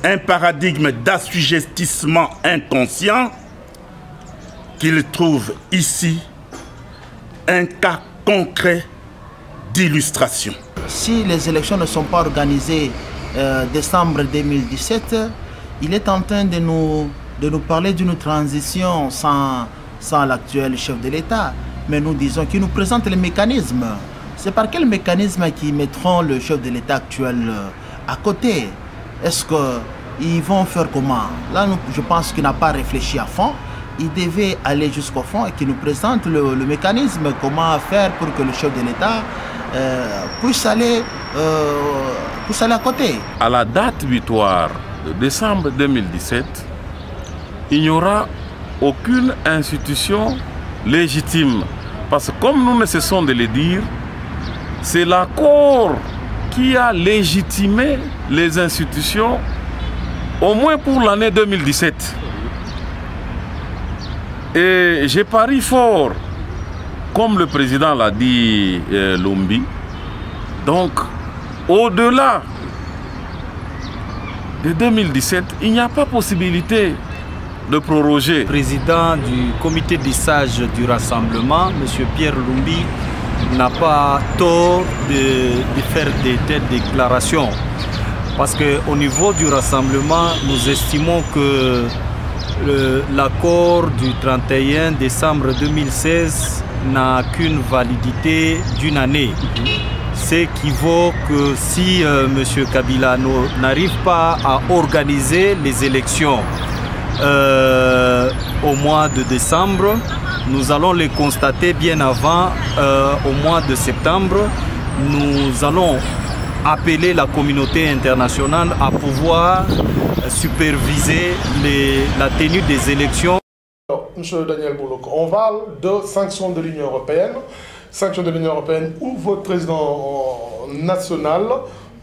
un paradigme d'assujettissement inconscient, qu'il trouve ici un cas concret d'illustration. Si les élections ne sont pas organisées décembre 2017, il est en train de nous parler d'une transition sans l'actuel chef de l'État. Mais nous disons qu'il nous présente les mécanismes. C'est par quel mécanisme qu'ils mettront le chef de l'État actuel à côté? Est-ce qu'ils vont faire comment? Là, je pense qu'il n'a pas réfléchi à fond. Il devait aller jusqu'au fond et qu'il nous présente le mécanisme, comment faire pour que le chef de l'État puisse aller à côté. À la date butoir de décembre 2017, il n'y aura aucune institution légitime. Parce que comme nous ne cessons de le dire, c'est l'accord qui a légitimé les institutions, au moins pour l'année 2017. Et j'ai pari fort, comme le président l'a dit, Lumbi, donc au-delà de 2017, il n'y a pas possibilité de proroger. Le président du comité des sages du rassemblement, M. Pierre Lumbi, n'a pas tort de faire de telles déclarations. Parce qu'au niveau du rassemblement, nous estimons que l'accord du 31 décembre 2016 n'a qu'une validité d'une année. Ce qui vaut que si M. Kabila n'arrive pas à organiser les élections au mois de décembre, nous allons les constater bien avant, au mois de septembre. Nous allons appeler la communauté internationale à pouvoir superviser la tenue des élections. Alors, M. Daniel Bouloko, on parle de sanctions de l'Union européenne. Sanctions de l'Union européenne où votre président national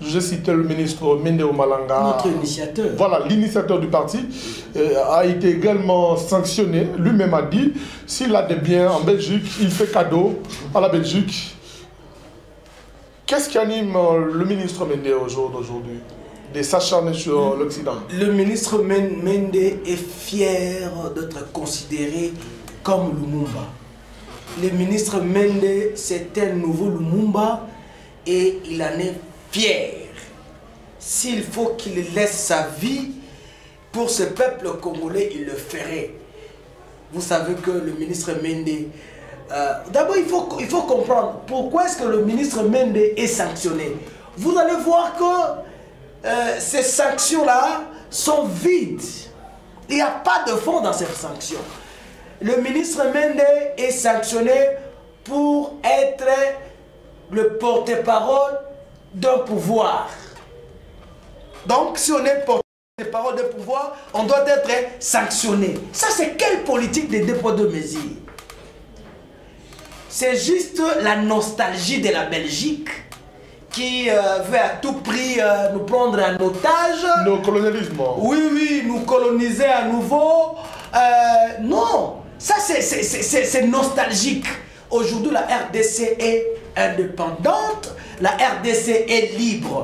j'ai cité le ministre Mendeo Malanga. Notre initiateur. Voilà, l'initiateur du parti a été également sanctionné. Lui-même a dit, s'il a des biens en Belgique, il fait cadeau à la Belgique. Qu'est-ce qui anime le ministre Mendeo au jour d'aujourd'hui de s'acharner sur l'Occident? Le ministre Mende est fier d'être considéré comme Lumumba. Le ministre Mende, c'est un nouveau Lumumba et il en est fier. S'il faut qu'il laisse sa vie pour ce peuple congolais, il le ferait. Vous savez que le ministre Mende... D'abord, il faut comprendre pourquoi est-ce que le ministre Mende est sanctionné. Vous allez voir que ces sanctions-là sont vides. Il n'y a pas de fond dans ces sanctions. Le ministre Mende est sanctionné pour être le porte-parole d'un pouvoir. Donc, si on est porte-parole d'un pouvoir, on doit être sanctionné. Ça, c'est quelle politique de dépôt de mesures? C'est juste la nostalgie de la Belgique qui veut à tout prix nous prendre en otage. Le colonialisme. Oui, nous coloniser à nouveau. Non, ça c'est nostalgique. Aujourd'hui, la RDC est indépendante, la RDC est libre.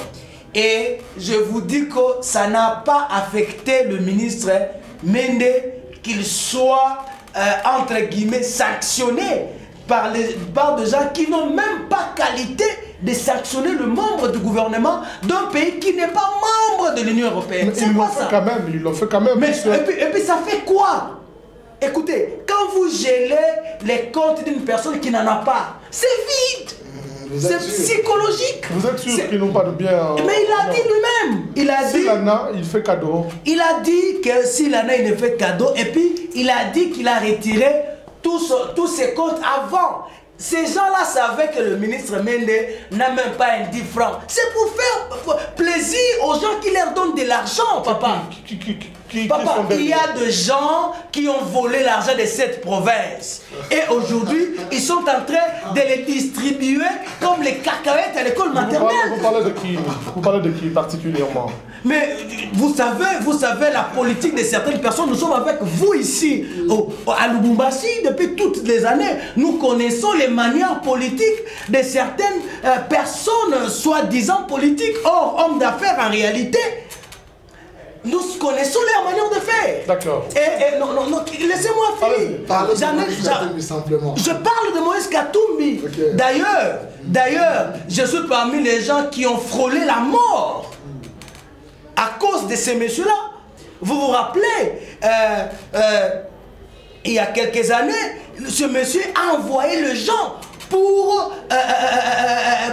Et je vous dis que ça n'a pas affecté le ministre Mende qu'il soit, entre guillemets, sanctionné par des gens qui n'ont même pas qualité de sanctionner le membre du gouvernement d'un pays qui n'est pas membre de l'Union européenne. C'est quoi ça? Ils l'ont fait quand même. Mais, et puis ça fait quoi? Écoutez, quand vous gelez les comptes d'une personne qui n'en a pas, c'est vide. C'est psychologique. Vous êtes sûr qu'ils n'ont pas de bien? Mais il a dit lui-même. Il a dit. S'il en a, il fait cadeau. Il a dit que s'il en a, il fait cadeau. Et puis, il a dit qu'il a retiré tous ses comptes avant. Ces gens-là savaient que le ministre Mende n'a même pas un 10 francs. C'est pour faire plaisir aux gens qui leur donnent de l'argent, papa. Papa, il y a des gens qui ont volé l'argent de cette province. Et aujourd'hui, ils sont en train de les distribuer comme les cacahuètes à l'école maternelle. Vous parlez de qui? Vous parlez de qui particulièrement? Mais vous savez la politique de certaines personnes. Nous sommes avec vous ici à Lubumbashi depuis toutes les années. Nous connaissons les manières politiques de certaines personnes soi-disant politiques, or hommes d'affaires en réalité. Nous connaissons leur manière de faire. D'accord. Et non, laissez-moi finir. Je parle de Moïse Katumbi. Okay. D'ailleurs, je suis parmi les gens qui ont frôlé la mort à cause de ces messieurs-là. Vous vous rappelez, il y a quelques années, ce monsieur a envoyé les gens pour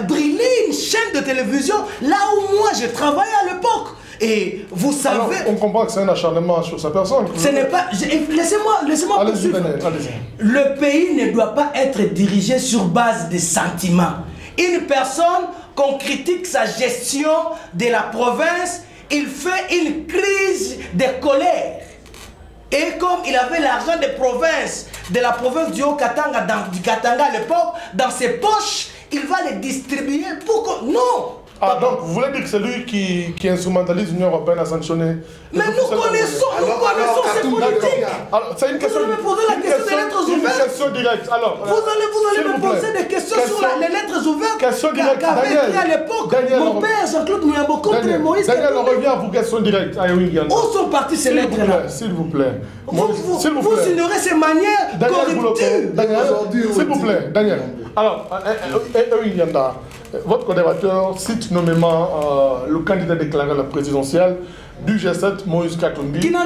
brûler une chaîne de télévision là où moi je travaillais à l'époque. Et vous savez... Alors, on comprend que c'est un acharnement sur sa personne. Ce n'est pas... Laissez-moi poursuivre. Le pays ne doit pas être dirigé sur base de sentiments. Une personne, qu'on critique sa gestion de la province, il fait une crise de colère. Et comme il avait l'argent des provinces, de la province du Haut-Katanga, du Katanga à l'époque, dans ses poches, il va les distribuer pour que... Non! Ah, donc vous voulez dire que c'est lui qui instrumentalise l'Union européenne à sanctionner? Mais nous connaissons ces politiques. C'est une question. Vous allez me poser la question des lettres ouvertes. Une question directe. Alors, vous allez me poser des questions sur les lettres ouvertes. Question directe. Daniel, à l'époque, mon père Jean-Claude Mouyambo contre Moïse. Daniel, on revient à vos questions directes. Où sont parties ces lettres-là? S'il vous plaît. Vous ignorez ces manières corruptives. S'il vous plaît, Daniel. Alors, Yanda, votre conservateur cite nommément le candidat déclaré à la présidentielle du G7, Moïse Katumbi. Qui n'en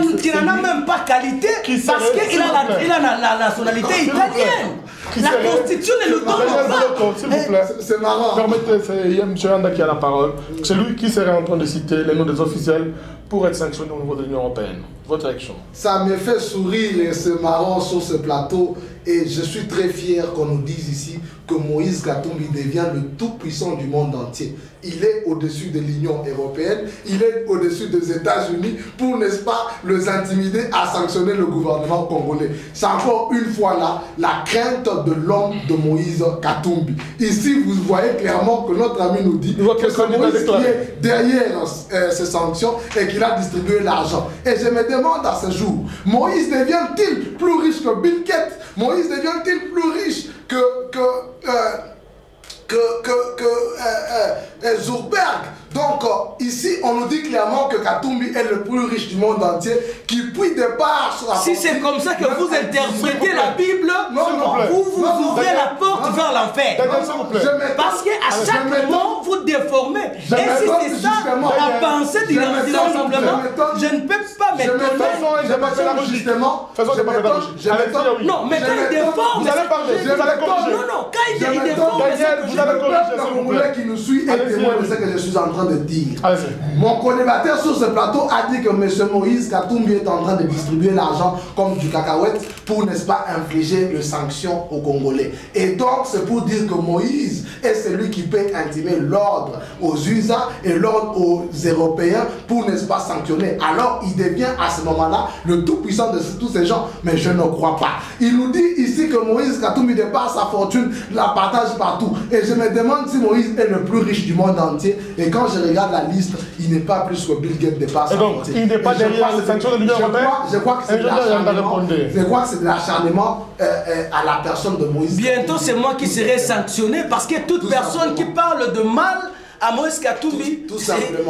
a même pas qualité parce qu'il a la nationalité italienne. La Constitution ne le donne pas. S'il vous plaît, c'est marrant. Permettez, c'est M. Yanda qui a la parole. C'est lui qui serait en train de citer les noms des officiels pour être sanctionné au niveau de l'Union européenne. Votre action. Ça me fait sourire et c'est marrant sur ce plateau Et je suis très fier qu'on nous dise ici que Moïse Katumbi devient le tout-puissant du monde entier. Il est au-dessus de l'Union européenne, il est au-dessus des États-Unis pour, n'est-ce pas, les intimider à sanctionner le gouvernement congolais. C'est encore une fois là la crainte de l'homme de Moïse Katumbi. Ici, vous voyez clairement que notre ami nous dit que c'est Moïse qui est derrière ces sanctions et qu'il a distribué l'argent. Et je me demande à ce jour, Moïse devient-il plus riche que Bill Gates? Moïse devient-il plus riche que Zuckerberg? Donc ici on nous dit clairement que Katumbi est le plus riche du monde entier, qui puis de part sur la Si c'est comme ça que vous interprétez la Bible, vous ouvrez la porte vers l'enfer. Parce qu'à chaque moment vous déformez. Et si c'est ça la pensée du rassemblement, je ne peux pas m'étonner. Non, mais quand il déforme, vous allez parler, vous allez corriger. Non, quand il déforme, vous allez corriger, s'il vous plaît. Qui nous suit est témoin de ce que je suis en train de dire. Mon collimateur sur ce plateau a dit que M. Moïse Katumbi est en train de distribuer l'argent comme du cacahuète pour, n'est-ce pas, infliger les sanctions aux Congolais. Et donc, c'est pour dire que Moïse est celui qui peut intimer l'ordre aux USA et l'ordre aux Européens pour, n'est-ce pas, sanctionner. Alors, il devient à ce moment-là le tout-puissant de tous ces gens. Mais je ne crois pas. Il nous dit ici que Moïse Katumbi, de par sa fortune, la partage partout. Et je me demande si Moïse est le plus riche du monde entier. Et quand je regarde la liste, il n'est pas plus que Bill Gates de par sa fortune. Il n'est pas derrière les sanctions de l'Union européenne. Je crois que c'est de l'acharnement. Je crois que c'est de l'acharnement à la personne de Moïse. Bientôt, c'est moi qui serai sanctionné parce que toute personne qui parle de mal à Moïse Katumbi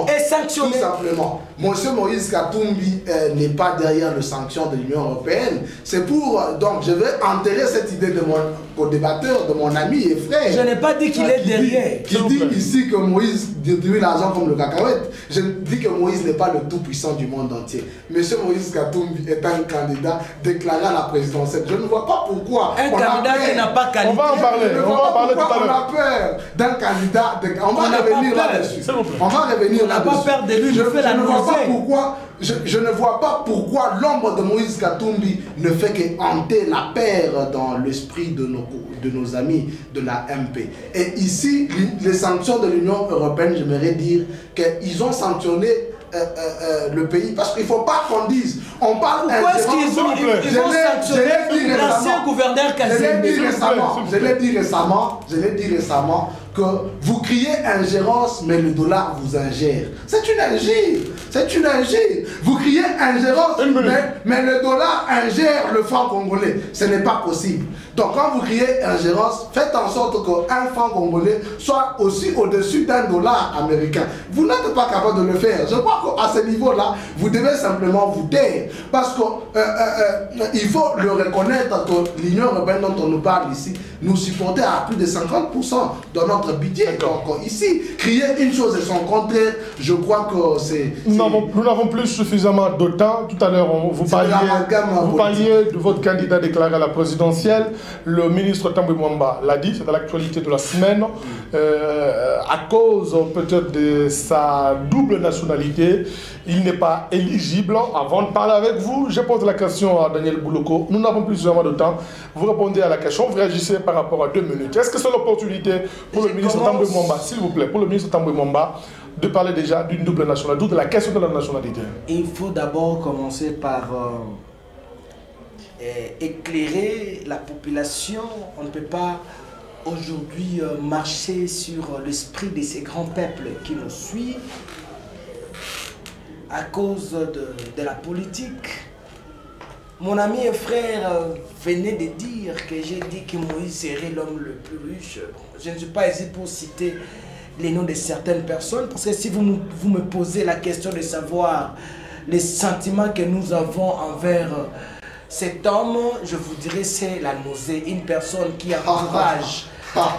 est sanctionné. Tout simplement. Monsieur Moïse Katumbi n'est pas derrière les sanctions de l'Union européenne. C'est pour... donc, je vais enterrer cette idée de mon co-débatteur, de mon ami et frère. Je n'ai pas dit qu'il est derrière. Qui dit ici que Moïse distribue l'argent comme le cacahuète. Je dis que Moïse n'est pas le tout-puissant du monde entier. Monsieur Moïse Katumbi est un candidat déclaré à la présidentielle. Je ne vois pas pourquoi... Un candidat qui n'a pas qualité. On va en parler. On va en parler tout à l'heure. On a peur d'un candidat... On va revenir là-dessus. On va revenir là-dessus. On n'a pas peur de lui. Je ne vois pas pourquoi l'ombre de Moïse Katumbi ne fait que hanter la paire dans l'esprit de nos amis de la MP. Et ici, les sanctions de l'Union européenne, j'aimerais dire qu'ils ont sanctionné le pays, parce qu'il ne faut pas qu'on dise, on parle d'ingérence. Ils vont sanctionner l'ancien gouverneur Kazembe. Je l'ai dit récemment que vous criez ingérence, mais le dollar vous ingère. C'est une injure. C'est une injure. Vous criez ingérence, mais le dollar ingère le franc congolais. Ce n'est pas possible. Donc quand vous criez ingérence, faites en sorte qu'un franc congolais soit aussi au-dessus d'un dollar américain. Vous n'êtes pas capable de le faire. Je crois qu'à ce niveau-là, vous devez simplement vous taire. Parce qu'il faut le reconnaître que l'Union européenne dont on nous parle ici, nous supportait à plus de 50% de notre budget. Donc ici, crier une chose et son contraire, je crois que c'est... Nous n'avons plus suffisamment de temps. Tout à l'heure, vous parliez de votre candidat déclaré à la présidentielle. Le ministre Tambwe Mwamba l'a dit, c'est dans l'actualité de la semaine. À cause peut-être de sa double nationalité, il n'est pas éligible. Avant de parler avec vous, je pose la question à Daniel Bouloko. Nous n'avons plus suffisamment de temps. Vous répondez à la question, vous réagissez par rapport à 2 minutes. Est-ce que c'est l'opportunité pour le ministre Tambwe Mwamba, s'il vous plaît, pour le ministre Tambwe Mwamba, de parler déjà d'une double nationalité, de la question de la nationalité? Il faut d'abord commencer par éclairer la population. On ne peut pas aujourd'hui marcher sur l'esprit de ces grands peuples qui nous suivent à cause de la politique. Mon ami et frère venait de dire que j'ai dit que Moïse serait l'homme le plus riche. Je ne suis pas ici pour citer les noms de certaines personnes, parce que si vous me posez la question de savoir les sentiments que nous avons envers cet homme, je vous dirais c'est la nausée. Une personne qui encourage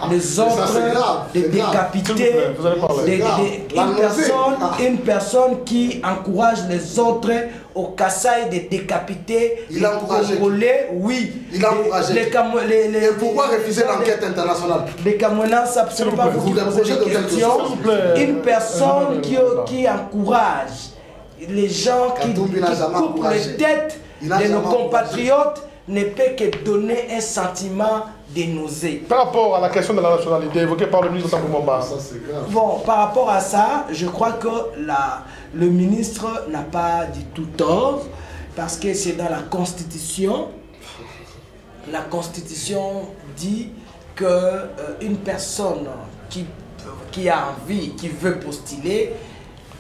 les autres de décapiter, une personne qui encourage les autres au Kasaï de décapiter les Congolais, oui. Il a encouragé. Et pourquoi refuser l'enquête internationale? Les Camerounais, ça ne peut pas vous poser des questions. Une personne qui encourage les gens qui coupent les têtes de nos compatriotes ne peut que donner un sentiment de nausée. Par rapport à la question de la nationalité évoquée par le ministre Sambou Mwamba. Ça, c'est grave. Bon, par rapport à ça, je crois que le ministre n'a pas du tout tort, parce que c'est dans la Constitution. La Constitution dit qu'une personne qui a envie, qui veut postuler,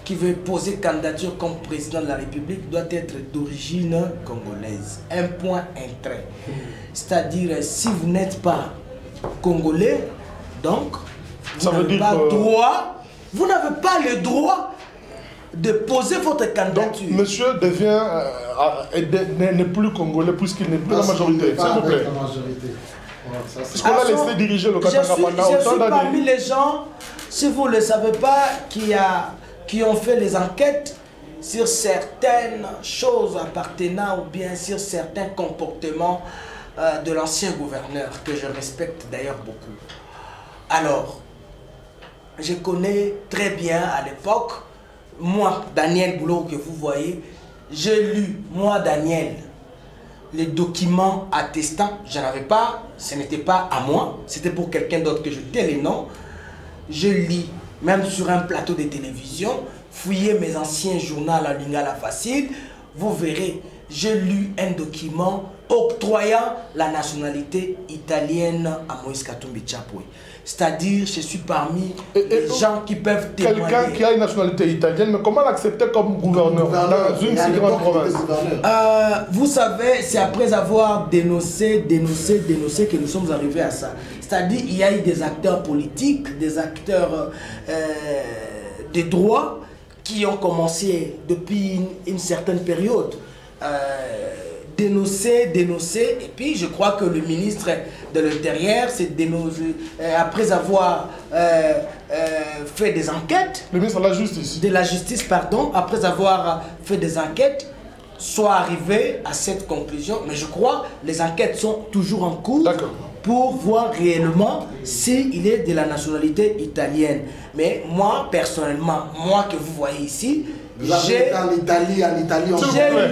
qui veut poser candidature comme président de la République doit être d'origine congolaise. Un point, un trait. C'est-à-dire, si vous n'êtes pas congolais, donc, vous n'avez pas vous n'avez pas le droit de poser votre candidature. Donc, monsieur devient, n'est plus congolais puisqu'il n'est plus la majorité, s'il vous plaît. Est-ce qu'on a laissé diriger le Katanga pendant autant d'années? Je suis parmi les gens, si vous ne le savez pas, qui ont fait les enquêtes sur certaines choses appartenant ou bien sur certains comportements de l'ancien gouverneur, que je respecte d'ailleurs beaucoup. Alors, je connais très bien à l'époque, moi, Daniel Boulot, que vous voyez, j'ai lu, moi, Daniel, les documents attestant, je n'avais pas, ce n'était pas à moi, c'était pour quelqu'un d'autre que je tais les noms. Je lis, même sur un plateau de télévision, fouillez mes anciens journaux à Lingala Facile, vous verrez, j'ai lu un document octroyant la nationalité italienne à Moïse Katumbi Chapwe. C'est-à-dire, je suis parmi les gens qui peuvent témoigner. Quelqu'un qui a une nationalité italienne, mais comment l'accepter comme gouverneur dans une si grande province? Vous savez, c'est après avoir dénoncé que nous sommes arrivés à ça. C'est-à-dire, il y a eu des acteurs politiques, des acteurs des droits qui ont commencé depuis une certaine période. Dénoncer, et puis je crois que le ministre de l'Intérieur s'est dénoncé après avoir fait des enquêtes. Le ministre de la Justice. De la Justice, pardon, après avoir fait des enquêtes, soit arrivé à cette conclusion. Mais je crois que les enquêtes sont toujours en cours pour voir réellement s'il est de la nationalité italienne. Mais moi, personnellement, moi que vous voyez ici, j'ai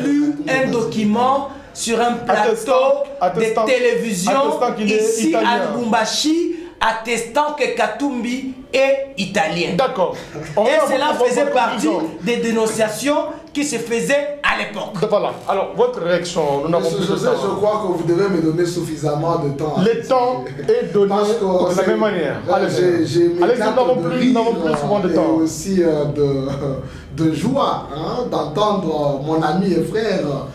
lu un document sur un plateau de télévision ici à Lubumbashi attestant que Katumbi est italien. D'accord. Et cela faisait partie des dénonciations qui se faisaient à l'époque. Voilà. Alors, votre réaction, nous n'avons plus de temps. Je crois que vous devez me donner suffisamment de temps. Le temps est donné de la même manière. Allez-y, nous n'avons plus souvent de temps. Et aussi de joie d'entendre mon ami et frère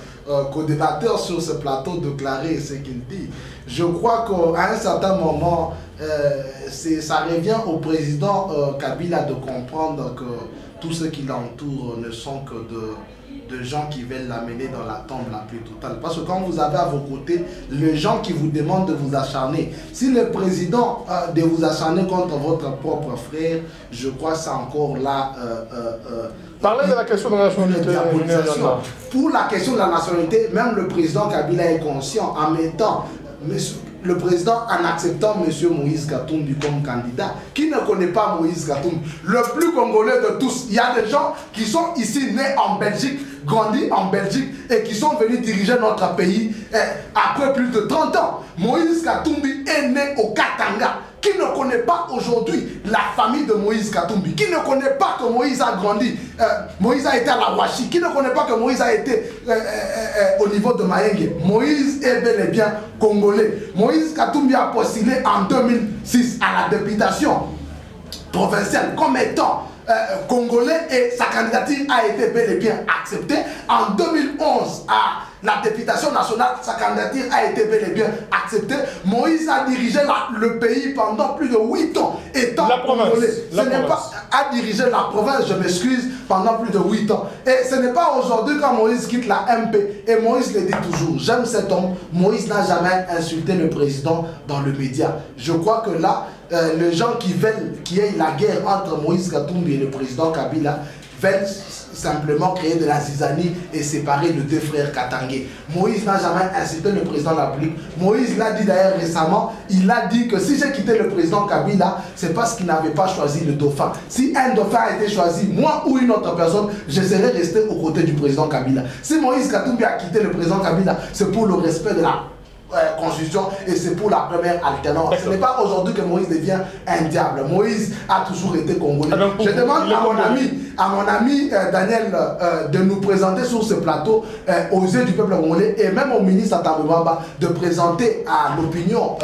co-débatteur sur ce plateau déclarer ce qu'il dit. Je crois qu'à un certain moment, ça revient au président Kabila de comprendre que tous ceux qui l'entourent ne sont que de gens qui veulent l'amener dans la tombe la plus totale. Parce que quand vous avez à vos côtés les gens qui vous demandent de vous acharner, si le président de vous acharner contre votre propre frère, je crois que c'est encore là... Parlez de la question de la nationalité. Pour la question de la nationalité, même le président Kabila est conscient en mettant... Le président en acceptant M. Moïse Katumbi comme candidat. Qui ne connaît pas Moïse Katumbi? Le plus congolais de tous. Il y a des gens qui sont ici nés en Belgique, grandis en Belgique et qui sont venus diriger notre pays après plus de 30 ans. Moïse Katumbi est né au Katanga. Qui ne connaît pas aujourd'hui la famille de Moïse Katumbi? Qui ne connaît pas que Moïse a grandi? Moïse a été à la Ouachi. Qui ne connaît pas que Moïse a été au niveau de Mayengue? Moïse est bel et bien congolais. Moïse Katumbi a postulé en 2006 à la députation provinciale comme étant congolais et sa candidature a été bel et bien acceptée. En 2011, à la députation nationale, sa candidature a été bel et bien acceptée. Moïse a dirigé le pays pendant plus de 8 ans, étant congolais. A dirigé la province, je m'excuse, pendant plus de 8 ans. Et ce n'est pas aujourd'hui quand Moïse quitte la MP. Et Moïse le dit toujours, j'aime cet homme. Moïse n'a jamais insulté le président dans le média. Je crois que là, les gens qui veulent qu'il y ait la guerre entre Moïse Katumbi et le président Kabila veulent simplement créer de la zizanie et séparer les deux frères Katangé. Moïse n'a jamais incité le président de la République. Moïse l'a dit d'ailleurs récemment, il a dit que si j'ai quitté le président Kabila, c'est parce qu'il n'avait pas choisi le dauphin. Si un dauphin a été choisi, moi ou une autre personne, je serais resté aux côtés du président Kabila. Si Moïse Katumbi a quitté le président Kabila, c'est pour le respect de la constitution et c'est pour la première alternance. Ce n'est pas aujourd'hui que Moïse devient un diable. Moïse a toujours été congolais. Je demande à mon ami Daniel de nous présenter sur ce plateau aux yeux du peuple congolais et même au ministre Atamebamba de présenter à l'opinion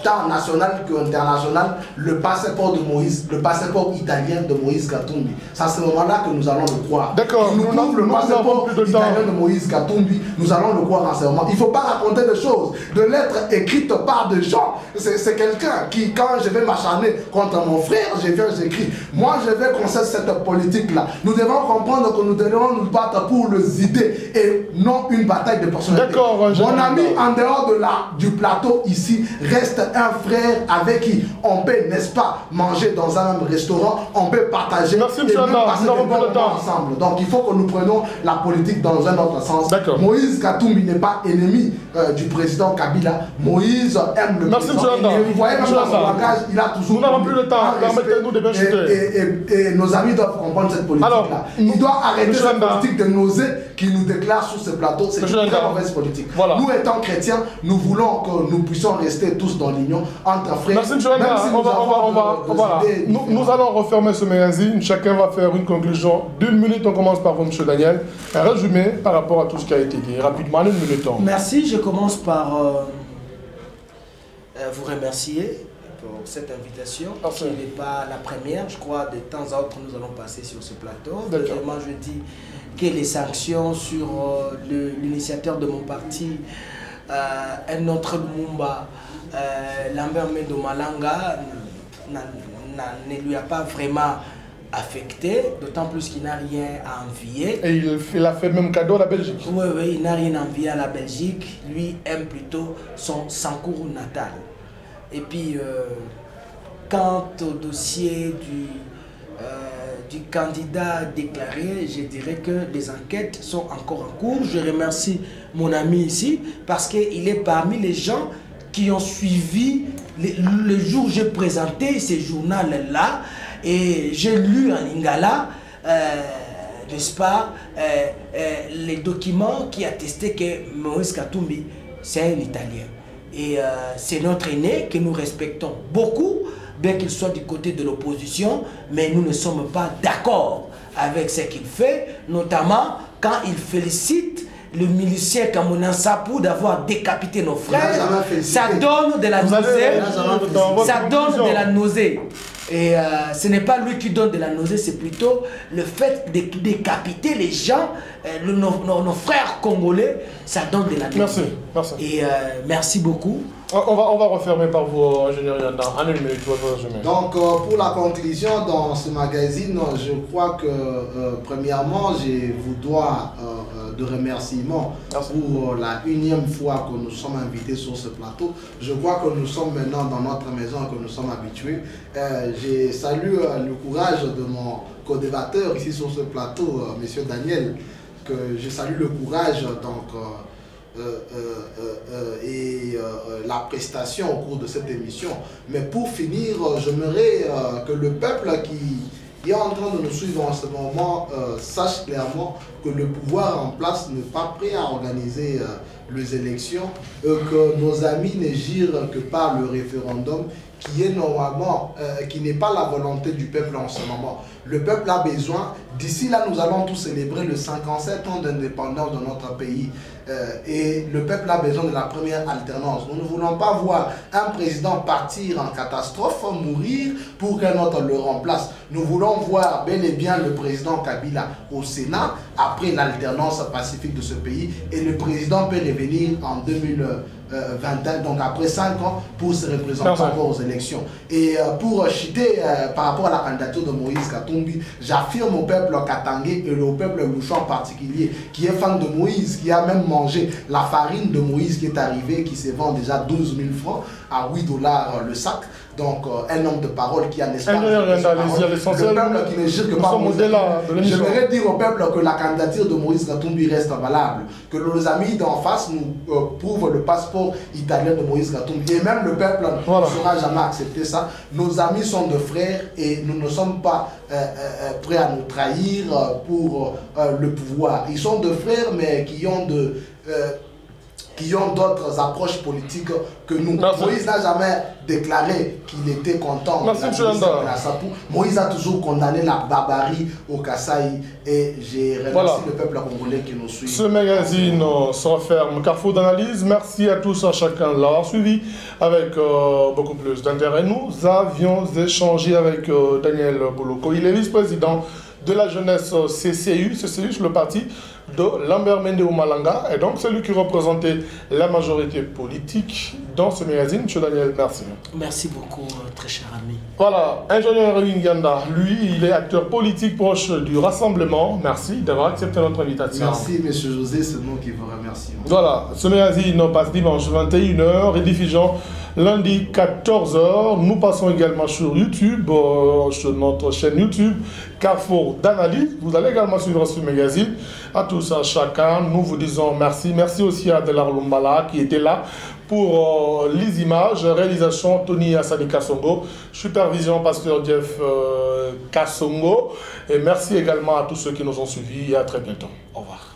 tant nationale qu'internationale le passeport de Moïse, le passeport italien de Moïse Katumbi. C'est à ce moment-là que nous allons le croire. D'accord. Nous prouve le passeport italien de Moïse Katumbi, nous allons le croire en ce moment. Il ne faut pas raconter des choses, de lettres écrites par des gens. C'est quelqu'un qui, quand je vais m'acharner contre mon frère, j'écris. Moi, je vais qu'on cesse cette politique-là. Nous devons comprendre que nous devons nous battre pour les idées et non une bataille de personnalité. Mon ami, en dehors du plateau ici, reste un frère avec qui on peut, n'est-ce pas, manger dans un même restaurant, on peut partager et même passer des bons moments ensemble. Donc, il faut que nous prenions la politique dans un autre sens. Moïse Katumbi n'est pas ennemi du président Kabila. Moïse aime le président. Et vous voyez même dans son langage, il a toujours... Nous n'avons plus le temps. Et nos amis doivent comprendre cette politique-là. Il doit arrêter cette politique de nausée qui nous déclare sur ce plateau. C'est une très mauvaise politique. Nous étant chrétiens, nous voulons que nous puissions rester tous dans l'union entre frères. Merci, nous allons refermer ce magazine. Chacun va faire une conclusion d'une minute. On commence par vous, M. Daniel. Un résumé par rapport à tout ce qui a été dit. Rapidement, une minute. Merci. Je commence par vous remercier pour cette invitation. Ce n'est pas la première. Je crois de temps à autre, nous allons passer sur ce plateau. Deuxièmement, je dis que les sanctions sur l'initiateur de mon parti, un autre Lumumba, Lambert Mendo Malanga, ne lui a pas vraiment affecté, d'autant plus qu'il n'a rien à envier. Et il a fait le même cadeau à la Belgique. Oui, il n'a rien à envier à la Belgique. Lui aime plutôt son Sankourou natal. Et puis, quant au dossier du candidat déclaré, je dirais que les enquêtes sont encore en cours. Je remercie mon ami ici parce qu'il est parmi les gens qui ont suivi le jour où j'ai présenté ce journal-là. Et j'ai lu en lingala, n'est-ce pas, les documents qui attestaient que Moïse Katumbi, c'est un Italien. Et c'est notre aîné que nous respectons beaucoup, bien qu'il soit du côté de l'opposition, mais nous ne sommes pas d'accord avec ce qu'il fait, notamment quand il félicite le milicien Kamounan Sapou d'avoir décapité nos frères. Ça donne de la nausée. Ça donne de la nausée. Et ce n'est pas lui qui donne de la nausée, c'est plutôt le fait de décapiter les gens, nos frères congolais, ça donne de la nausée. Merci. Et merci beaucoup. On va refermer par vous, ingénieur Yanda. En une minute, votre résumé. Donc, pour la conclusion dans ce magazine, je crois que, premièrement, je vous dois de remerciements pour la 1e fois que nous sommes invités sur ce plateau. Je crois que nous sommes maintenant dans notre maison et que nous sommes habitués. Je salue le courage de mon co-débatteur ici sur ce plateau, M. Daniel, que je salue le courage et la prestation au cours de cette émission. Mais pour finir, j'aimerais que le peuple qui est en train de nous suivre en ce moment sache clairement que le pouvoir en place n'est pas prêt à organiser les élections, que nos amis ne girent que par le référendum qui est normalement, qui n'est pas la volonté du peuple en ce moment. Le peuple a besoin, d'ici là nous allons tous célébrer le 57 ans d'indépendance de notre pays. Et le peuple a besoin de la première alternance. Nous ne voulons pas voir un président partir en catastrophe, mourir pour qu'un autre le remplace. Nous voulons voir bel et bien le président Kabila au Sénat après l'alternance pacifique de ce pays. Et le président peut revenir en 2021, donc après 5 ans, pour se représenter encore aux élections. Et pour chuter par rapport à la candidature de Moïse Katumbi, j'affirme au peuple katangé et au peuple louchon en particulier, qui est fan de Moïse, qui a même mangé la farine de Moïse qui est arrivée, qui se vend déjà 12 000 francs à 8 $ le sac. donc un homme de parole qui a l'espace. Le peuple qui ne gire que par Moïse Katumbi. J'aimerais dire au peuple que la candidature de Moïse Katumbi reste valable, que nos amis d'en face nous prouvent le passeport italien de Moïse Katumbi. Et même le peuple ne saura jamais accepter ça. Nos amis sont de frères et nous ne sommes pas prêts à nous trahir pour le pouvoir. Ils sont de frères mais qui ont d'autres approches politiques que nous. Merci. Moïse n'a jamais déclaré qu'il était content. Merci, de la Moïse a toujours condamné la barbarie au Kasaï et j'ai remercié le peuple congolais qui nous suit. Ce magazine se referme. Carrefour d'analyse, merci à tous, à chacun de l'avoir suivi avec beaucoup plus d'intérêt. Nous avions échangé avec Daniel Boloko. Il est vice-président de la jeunesse CCU, le parti de Lambert Mende Malanga, et donc c'est lui qui représentait la majorité politique dans ce magazine. Monsieur Daniel, merci. Merci beaucoup, très cher ami. Voilà, ingénieur Nganda, lui, il est acteur politique proche du Rassemblement. Merci d'avoir accepté notre invitation. Merci, monsieur José, c'est nous qui vous remercions. Voilà, ce magazine passe dimanche 21h et diffusion lundi 14h. Nous passons également sur YouTube, sur notre chaîne YouTube Carrefour d'analyse. Vous allez également suivre ce magazine. À tous, à chacun, nous vous disons merci. Merci aussi à Delar Lumbala qui était là pour les images. Réalisation Tony Hassani Kassongo. Supervision Pasteur Jeff Kassongo. Et merci également à tous ceux qui nous ont suivis et à très bientôt. Au revoir.